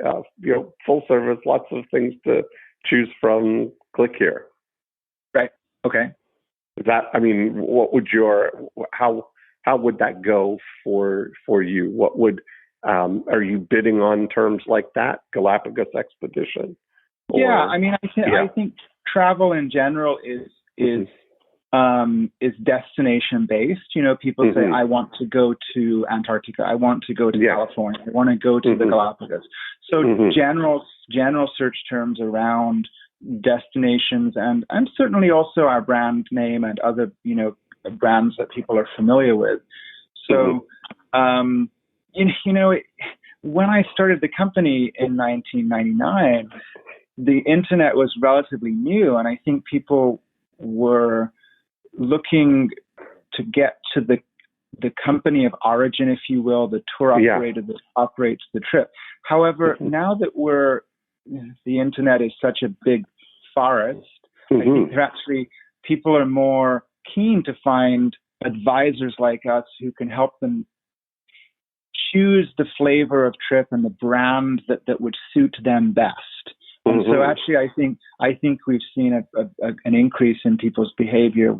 Full service, lots of things to choose from. Click here. Right. Okay. What would how would that go for you? What would are you bidding on terms like that, Galapagos Expedition? I think travel in general is destination based. People say, I want to go to Antarctica. I want to go to California. I want to go to the Galapagos. So general search terms around destinations and certainly also our brand name and other, brands that people are familiar with. So, when I started the company in 1999, the internet was relatively new, and I think people were looking to get to the company of origin, if you will, the tour operator that operates the trip. However, now that the internet is such a big forest, I think people are more keen to find advisors like us who can help them choose the flavor of trip and the brand that would suit them best. And so actually, I think we've seen an increase in people's behavior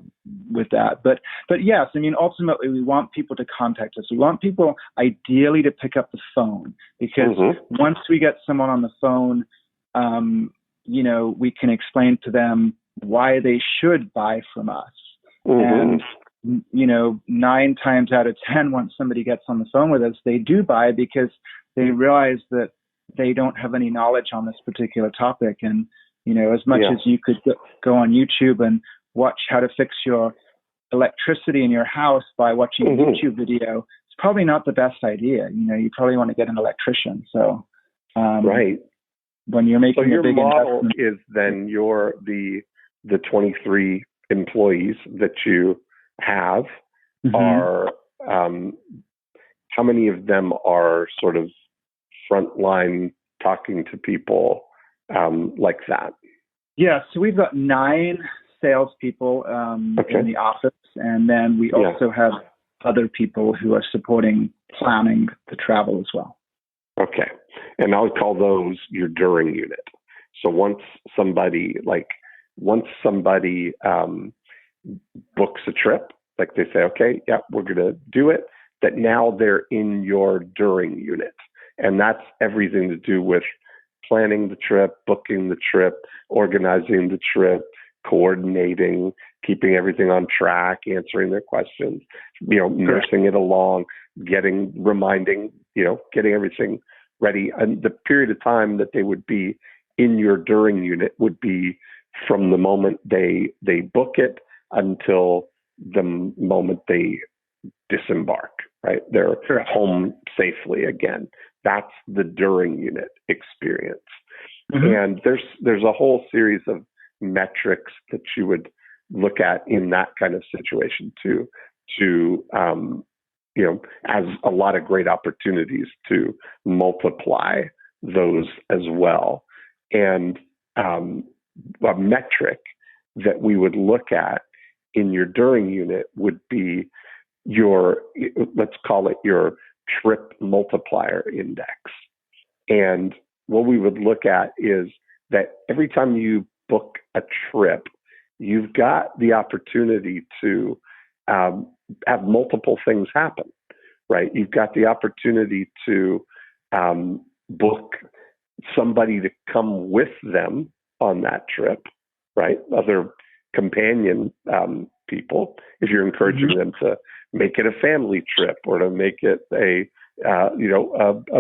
with that. But yes, ultimately we want people to contact us. We want people ideally to pick up the phone, because once we get someone on the phone, we can explain to them why they should buy from us. And 9 times out of 10, once somebody gets on the phone with us, they do buy because they realize that they don't have any knowledge on this particular topic. And, as much as you could go on YouTube and watch how to fix your electricity in your house by watching a YouTube video, it's probably not the best idea. You probably want to get an electrician. So, right. When you're making your a big model investment, is then the 23 employees that you have are, how many of them are sort of frontline talking to people like that? Yeah, so we've got 9 salespeople in the office, and then we also have other people who are supporting planning the travel as well. Okay, and I would call those your during unit. So once somebody books a trip, like they say, okay, we're going to do it, that now they're in your during unit. And that's everything to do with planning the trip, booking the trip, organizing the trip, coordinating, keeping everything on track, answering their questions, nursing it along, getting everything ready. And the period of time that they would be in your during unit would be from the moment they book it until the moment they disembark, right? They're home safely again. That's the during unit experience. And there's a whole series of metrics that you would look at in that kind of situation to as a lot of great opportunities to multiply those as well. And a metric that we would look at in your during unit would be let's call it your trip multiplier index. And what we would look at is that every time you book a trip, you've got the opportunity to have multiple things happen, right? You've got the opportunity to book somebody to come with them on that trip, right? Other companion people, if you're encouraging them to make it a family trip or to make it a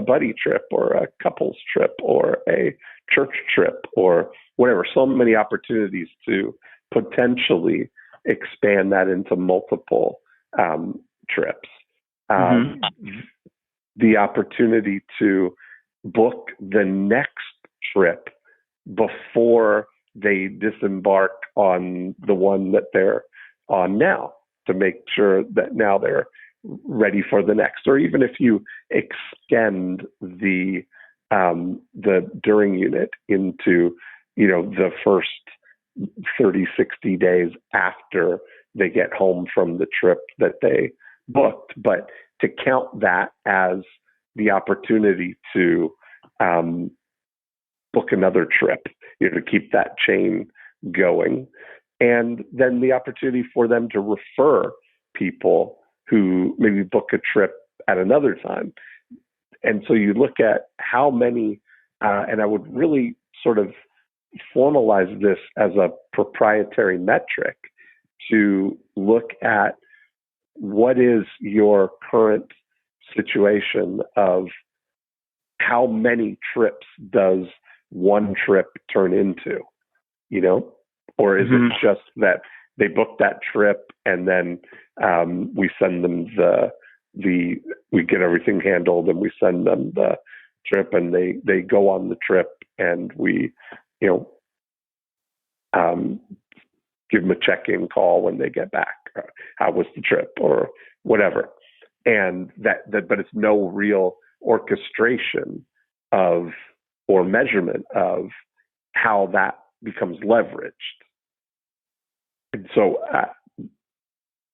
buddy trip or a couples trip or a church trip or whatever. So many opportunities to potentially expand that into multiple trips. The opportunity to book the next trip before they disembark on the one that they're on now, to make sure that now they're ready for the next. Or even if you extend the during unit into, the first 30, 60 days after they get home from the trip that they booked, but to count that as the opportunity to book another trip, to keep that chain going. And then the opportunity for them to refer people who maybe book a trip at another time. And so you look at how many, and I would really sort of formalize this as a proprietary metric to look at what is your current situation of how many trips does one trip turn into, or is it just that they book that trip and then we send them we get everything handled and we send them the trip and they go on the trip and we, give them a check-in call when they get back. How was the trip or whatever? And that, but it's no real orchestration of or measurement of how that becomes leveraged. And so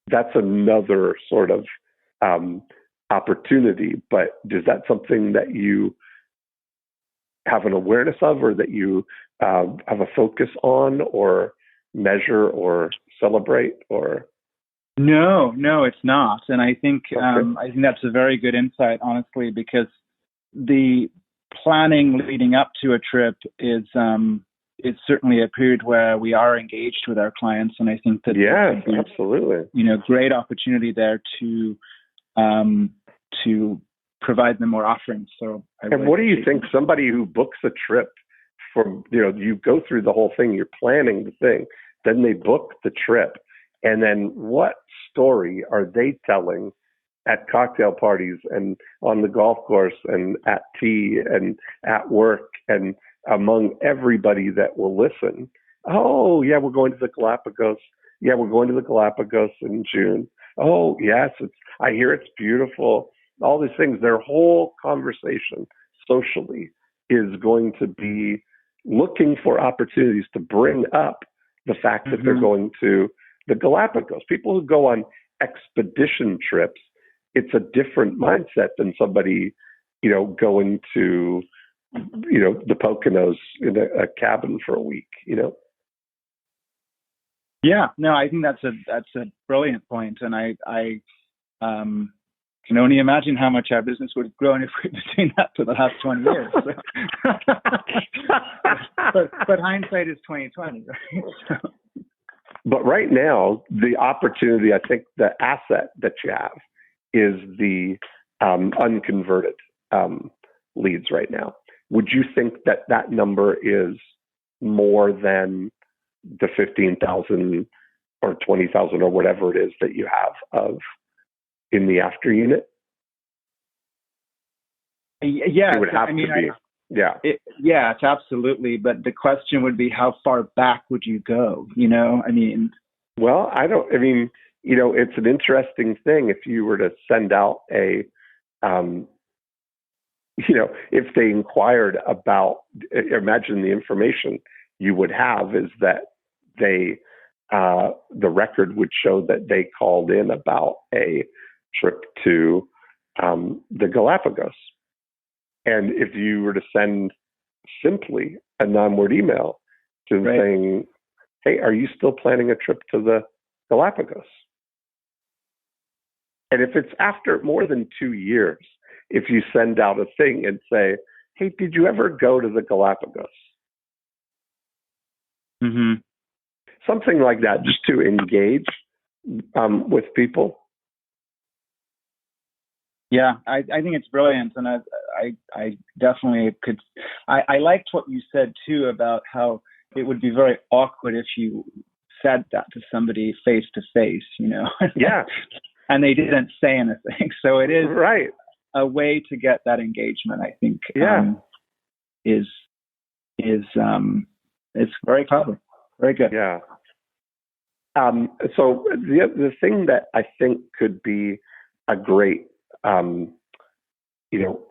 that's another sort of opportunity. But is that something that you have an awareness of, or that you have a focus on, or measure, or celebrate, or? No, it's not. And I think I think that's a very good insight, honestly, because the planning leading up to a trip is certainly a period where we are engaged with our clients, and I think that absolutely, great opportunity there to provide them more offerings. So, what do you think? Somebody who books a trip from, you go through the whole thing, you're planning the thing, then they book the trip, and then what story are they telling at cocktail parties and on the golf course and at tea and at work and among everybody that will listen? Oh, yeah, we're going to the Galapagos. Yeah, we're going to the Galapagos in June. Oh, yes, I hear it's beautiful. All these things, their whole conversation socially is going to be looking for opportunities to bring up the fact that they're going to the Galapagos. People who go on expedition trips, it's a different mindset than somebody, going to, the Poconos in a cabin for a week, Yeah, no, I think that's a brilliant point, and I can only imagine how much our business would have grown if we'd been doing that for the last 20 years. So. but hindsight is 20/20, right? So. But right now, the opportunity, I think, the asset that you have is the unconverted leads right now. Would you think that number is more than the 15,000 or 20,000 or whatever it is that you have of in the after unit? Yeah, it would have to be. It's absolutely. But the question would be, how far back would you go? Well, it's an interesting thing. If you were to send out a, if they inquired about, imagine the information you would have is that they, the record would show that they called in about a trip to the Galapagos. And if you were to send simply a non-word email to them saying, hey, are you still planning a trip to the Galapagos? And if it's after more than 2 years, if you send out a thing and say, hey, did you ever go to the Galapagos? Mm-hmm. Something like that, just to engage with people. Yeah, I think it's brilliant, and I definitely could. I liked what you said too about how it would be very awkward if you said that to somebody face to face, Yeah, and they didn't say anything. So it is right. a way to get that engagement, I think, is it's very clever, very good. Yeah. So the thing that I think could be a great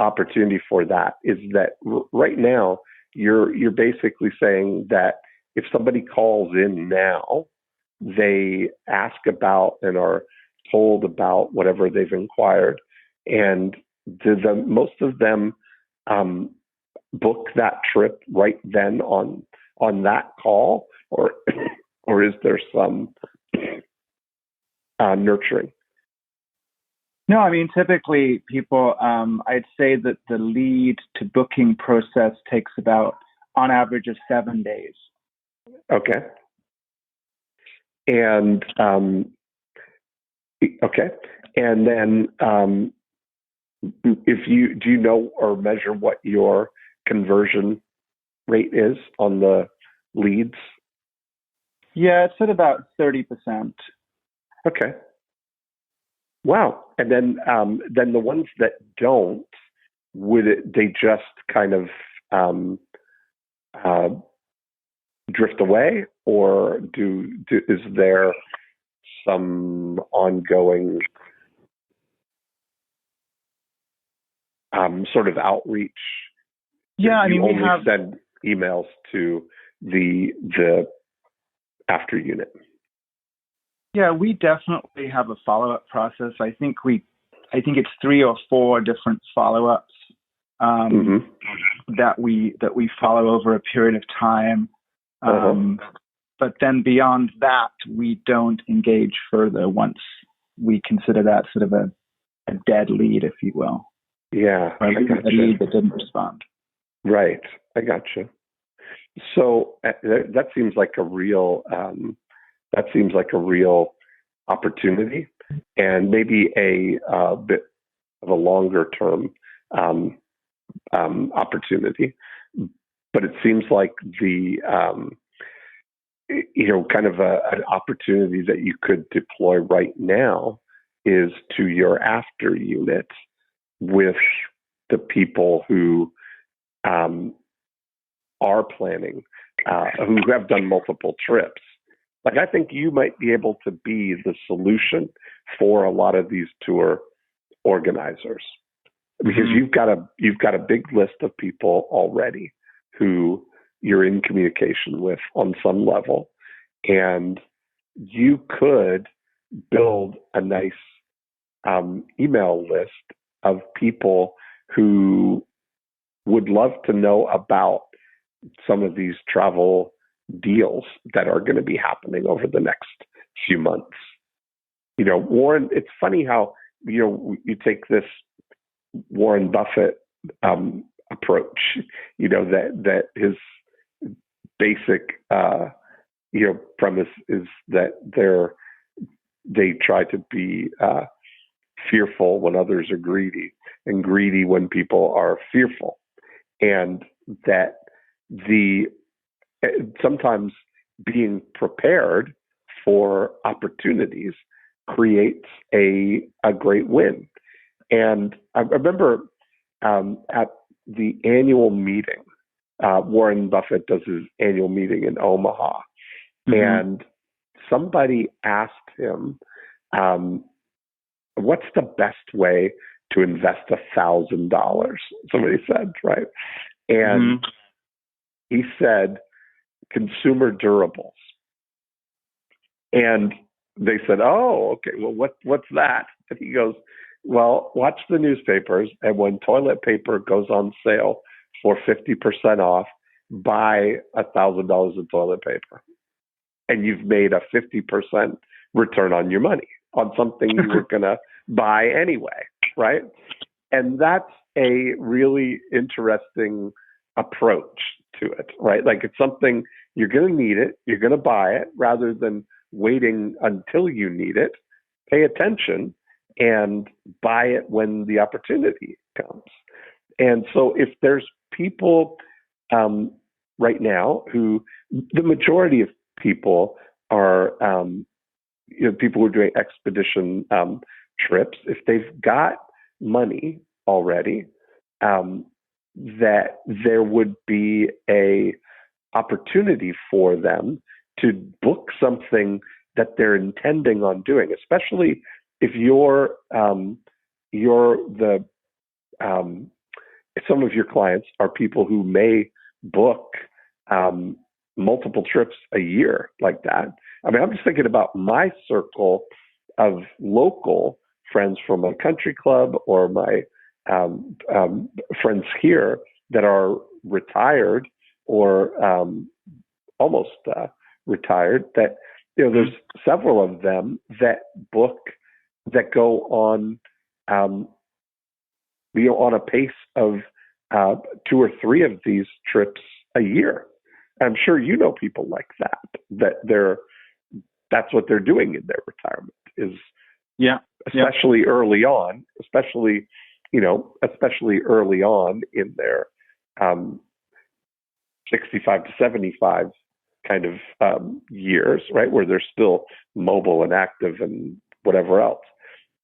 opportunity for that is that right now you're basically saying that if somebody calls in now, they ask about and are told about whatever they've inquired, and most of them book that trip right then on that call, or is there some nurturing? No, I mean, typically people, I'd say that the lead to booking process takes about, on average, of 7 days. Okay. And and then do you know or measure what your conversion rate is on the leads? Yeah, it's at about 30%. Okay. Wow. And then the ones that don't, they just kind of drift away, or is there some ongoing sort of outreach? Yeah, I mean, we only have send emails to the after unit. Yeah, we definitely have a follow-up process. I think it's 3 or 4 different follow-ups that we follow over a period of time. But then beyond that, we don't engage further once we consider that sort of a dead lead, if you will. Yeah, or a lead that didn't respond. Right, I gotcha. So that seems like a real opportunity, and maybe a bit of a longer term opportunity. But it seems like the kind of an opportunity that you could deploy right now is to your after unit with the people who are planning, who have done multiple trips. Like, I think you might be able to be the solution for a lot of these tour organizers, because you've got a big list of people already who you're in communication with on some level, and you could build a nice email list of people who would love to know about some of these travel deals that are going to be happening over the next few months. Warren, it's funny how, you take this Warren Buffett approach, that his basic, premise is that they try to be fearful when others are greedy, and greedy when people are fearful. And that sometimes being prepared for opportunities creates a great win. And I remember at the annual meeting, Warren Buffett does his annual meeting in Omaha, and somebody asked him, what's the best way to invest $1,000? Somebody said, right? And he said, consumer durables. And they said, oh, okay, well, what's that? And he goes, well, watch the newspapers, and when toilet paper goes on sale for 50% off, buy $1,000 of toilet paper. And you've made a 50% return on your money on something you were going to buy anyway, right? And that's a really interesting approach to it, right? Like, it's something you're going to need it, you're going to buy it, rather than waiting until you need it. Pay attention and buy it when the opportunity comes. And so if there's people right now who, the majority of people are, people who are doing expedition trips, if they've got money already, that there would be a opportunity for them to book something that they're intending on doing, especially if some of your clients are people who may book multiple trips a year like that. I mean, I'm just thinking about my circle of local friends from my country club or my friends here that are retired or almost retired. That there's several of them that go on on a pace of 2 or 3 of these trips a year. I'm sure you know people like that that's what they're doing in their retirement is, especially early on, especially early on in their 65 to 75 kind of years, right, where they're still mobile and active and whatever else.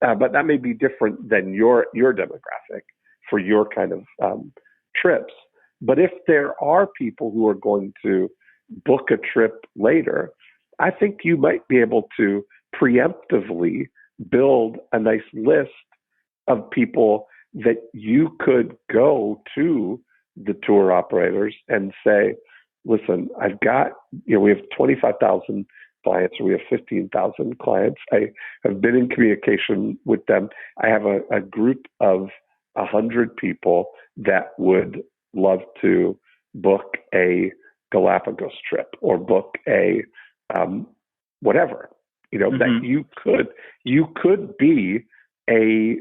But that may be different than your demographic for your kind of trips. But if there are people who are going to book a trip later, I think you might be able to preemptively build a nice list of people that you could go to the tour operators and say, listen, I've got, we have 25,000 clients, or we have 15,000 clients. I have been in communication with them. I have a group of 100 people that would love to book a Galapagos trip or book a whatever, that you could be a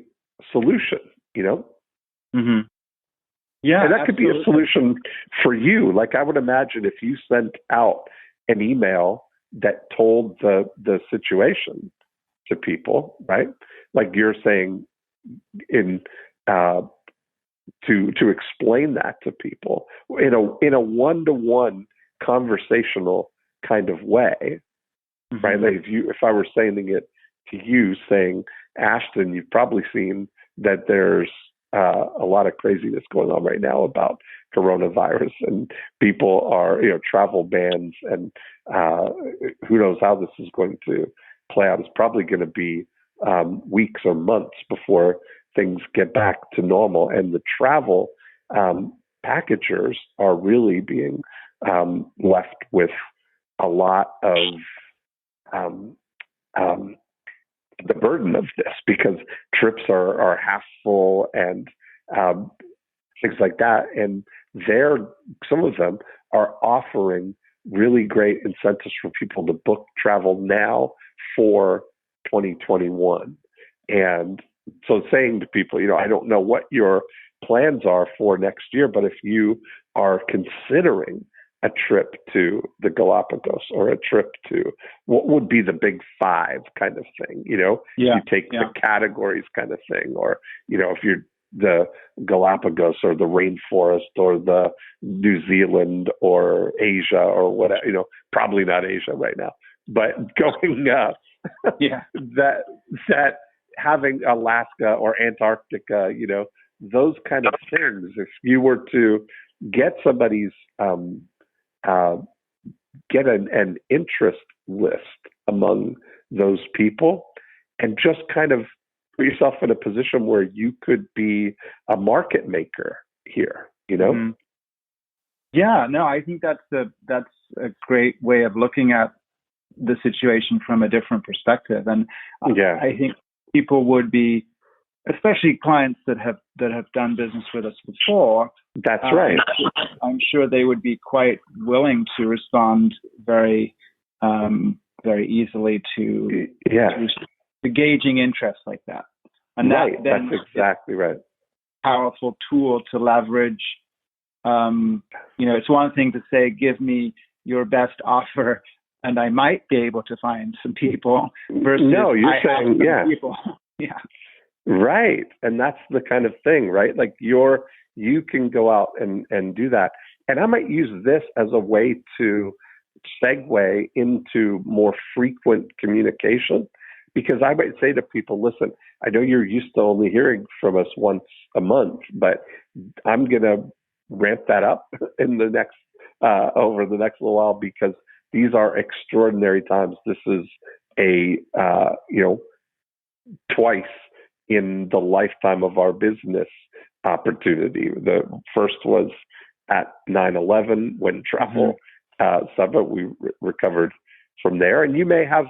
solution, Mm-hmm. Yeah, and that could be a solution for you. Like, I would imagine if you sent out an email that told the situation to people, right? Like you're saying to explain that to people in a one-to-one conversational kind of way, mm-hmm. right? Like if I were saying it to you, saying, Ashton, you've probably seen that there's a lot of craziness going on right now about coronavirus, and people are, travel bans, and who knows how this is going to play out. It's probably going to be weeks or months before things get back to normal, and the travel packagers are really being left with a lot of the burden of this, because trips are half full and things like that. And some of them are offering really great incentives for people to book travel now for 2021. And so saying to people, I don't know what your plans are for next year, but if you are considering a trip to the Galapagos or a trip to what would be the big 5 kind of thing, you take the categories kind of thing, or, if you're the Galapagos or the rainforest or the New Zealand or Asia or whatever, probably not Asia right now, but going that having Alaska or Antarctica, those kind of things, if you were to get somebody's get an interest list among those people, and just kind of put yourself in a position where you could be a market maker here, Mm-hmm. Yeah, no, I think that's a great way of looking at the situation from a different perspective. And I think people would be, especially clients that have done business with us before. That's right. I'm sure they would be quite willing to respond very, very easily to gauging interest like that. And that's exactly right. Powerful tool to leverage. It's one thing to say, give me your best offer, and I might be able to find some people. Versus, no, you're saying, people. Yeah. Right. And that's the kind of thing, right? Like you can go out and do that. And I might use this as a way to segue into more frequent communication, because I might say to people, listen, I know you're used to only hearing from us once a month, but I'm going to ramp that up in the next, over the next little while, because these are extraordinary times. This is a, twice in the lifetime of our business opportunity. The first was at 9/11 when travel suffered. We recovered from there, and you may have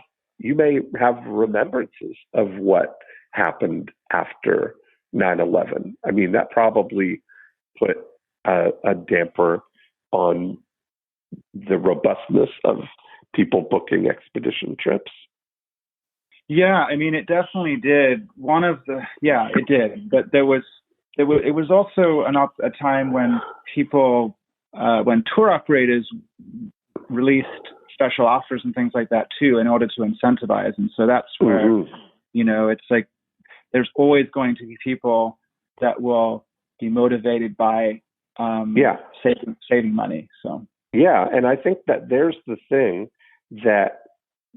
remembrances of what happened after 9/11. I mean, that probably put a damper on the robustness of people booking expedition trips. Yeah, I mean, it definitely did. It did. But it was also a time when when tour operators released special offers and things like that too, in order to incentivize. And so that's where, it's like, there's always going to be people that will be motivated by, saving money. So. Yeah. And I think that there's the thing that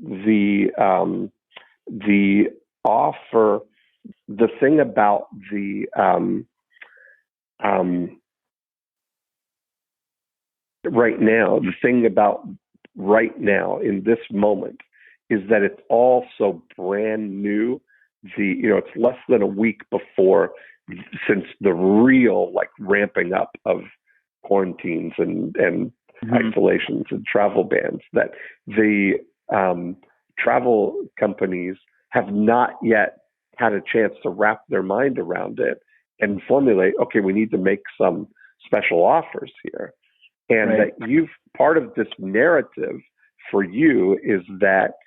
the offer, the thing about the right now in this moment is that it's all so brand new. It's less than a week since the real ramping up of quarantines and isolations and travel bans, that the travel companies have not yet had a chance to wrap their mind around it and formulate, okay, we need to make some special offers here. And that part of this narrative for you is that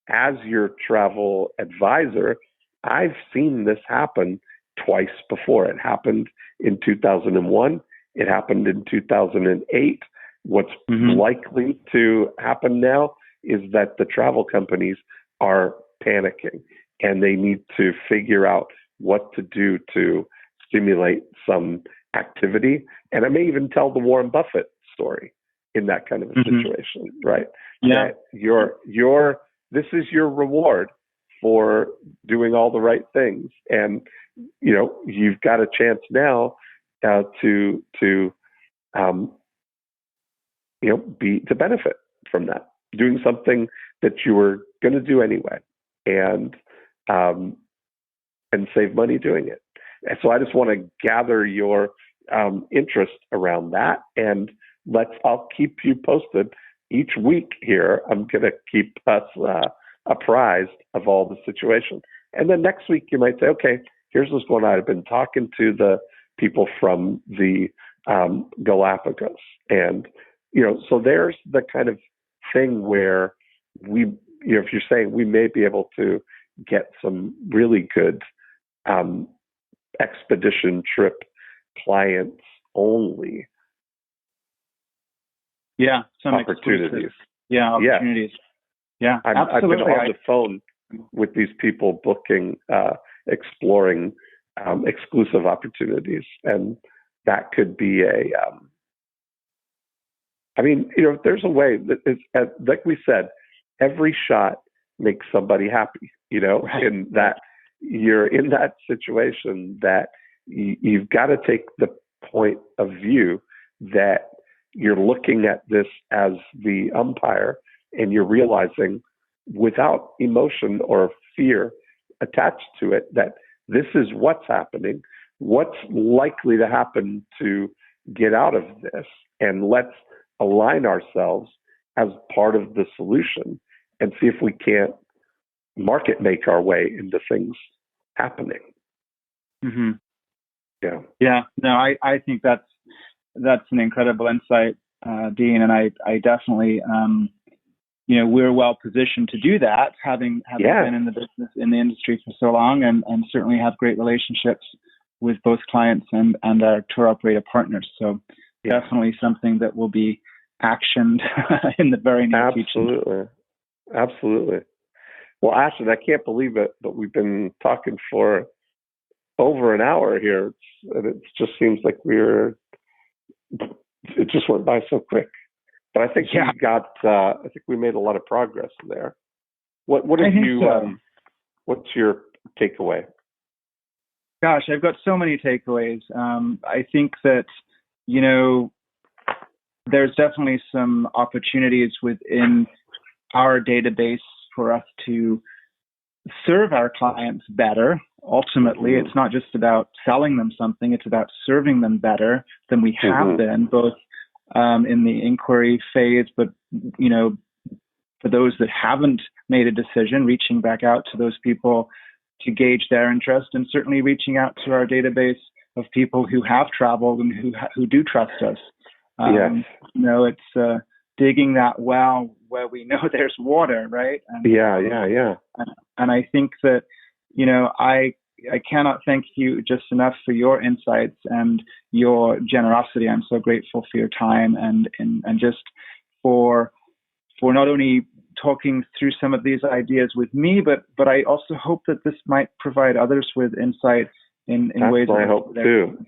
as your travel advisor, I've seen this happen twice before. It happened in 2001. It happened in 2008. What's likely to happen now is that the travel companies are panicking and they need to figure out what to do to stimulate some activity. And I may even tell the Warren Buffett story in that kind of a situation, right? Yeah. That this is your reward for doing all the right things. And, you've got a chance now to benefit from that, doing something that you were going to do anyway, and save money doing it. And so I just want to gather your interest around that, and I'll keep you posted each week here. I'm going to keep us apprised of all the situation. And then next week you might say, okay, here's what's going on. I've been talking to the people from the Galapagos. And, so there's the kind of thing where if you're saying we may be able to get some really good expedition trip clients only. Yeah, some opportunities. Opportunities. Yeah, absolutely. I've been on the phone with these people booking, exploring exclusive opportunities, and that could be there's a way that like we said, every shot makes somebody happy, in that you're in that situation that you've got to take the point of view that you're looking at this as the umpire, and you're realizing without emotion or fear attached to it that this is what's happening, what's likely to happen to get out of this, and let's align ourselves as part of the solution and see if we can't market make our way into things happening. Mm-hmm. Yeah. Yeah. No, I think that's an incredible insight, Dean, and I definitely, we're well positioned to do that, having been in the business, in the industry for so long, and certainly have great relationships with both clients and our tour operator partners. So definitely something that will be actioned in the very near future. Absolutely. Well, Ashton, I can't believe it, but we've been talking for over an hour here, and it just seems like it just went by so quick. But I think I think we made a lot of progress there. What have you? What's your takeaway? Gosh, I've got so many takeaways. I think that, there's definitely some opportunities within our database for us to serve our clients better. Ultimately, it's not just about selling them something, it's about serving them better than we have been, both in the inquiry phase, but, for those that haven't made a decision, reaching back out to those people to gauge their interest, and certainly reaching out to our database of people who have traveled and who do trust us. Yes. It's digging that well where we know there's water, right? And, yeah. And I think that, I cannot thank you just enough for your insights and your generosity. I'm so grateful for your time and just for not only talking through some of these ideas with me, but I also hope that this might provide others with insight in ways. That's my hope too.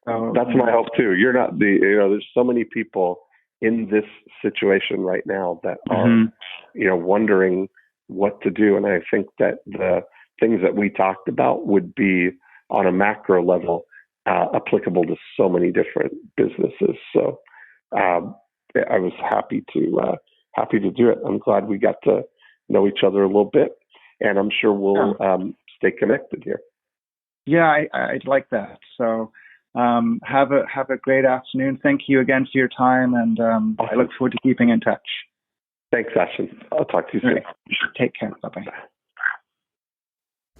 So, that's my hope too. You're not there's so many people in this situation right now that are, wondering what to do. And I think that the things that we talked about would be on a macro level applicable to so many different businesses. So I was happy to do it. I'm glad we got to know each other a little bit, and I'm sure we'll stay connected here. Yeah, I'd like that. So have a great afternoon. Thank you again for your time, and Awesome. I look forward to keeping in touch. Thanks, Ashton. I'll talk to you soon. Right. Take care. Bye-bye.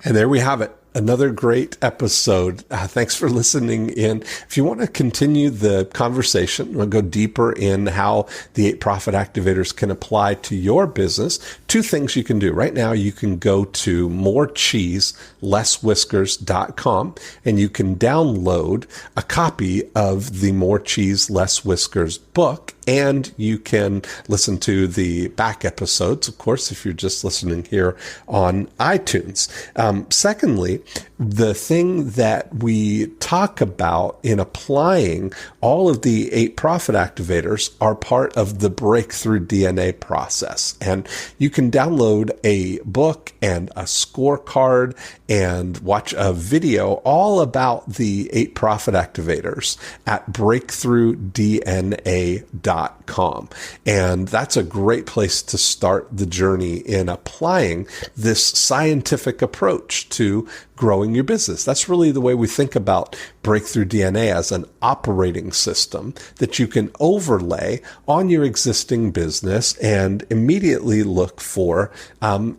And there we have it. Another great episode. Thanks for listening in. If you want to continue the conversation, we'll go deeper in how the 8 Profit Activators can apply to your business. 2 things you can do. Right now, you can go to morecheeselesswhiskers.com and you can download a copy of the More Cheese Less Whiskers book, and you can listen to the back episodes, of course, if you're just listening here on iTunes. Secondly, the thing that we talk about in applying all of the 8 profit activators are part of the breakthrough DNA process. And you can download a book and a scorecard and watch a video all about the 8 profit activators at breakthroughdna.com. And that's a great place to start the journey in applying this scientific approach to growing your business. That's really the way we think about Breakthrough DNA, as an operating system that you can overlay on your existing business and immediately look for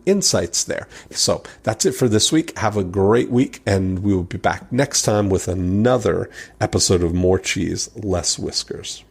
insights there. So that's it for this week. Have a great week, and we will be back next time with another episode of More Cheese, Less Whiskers.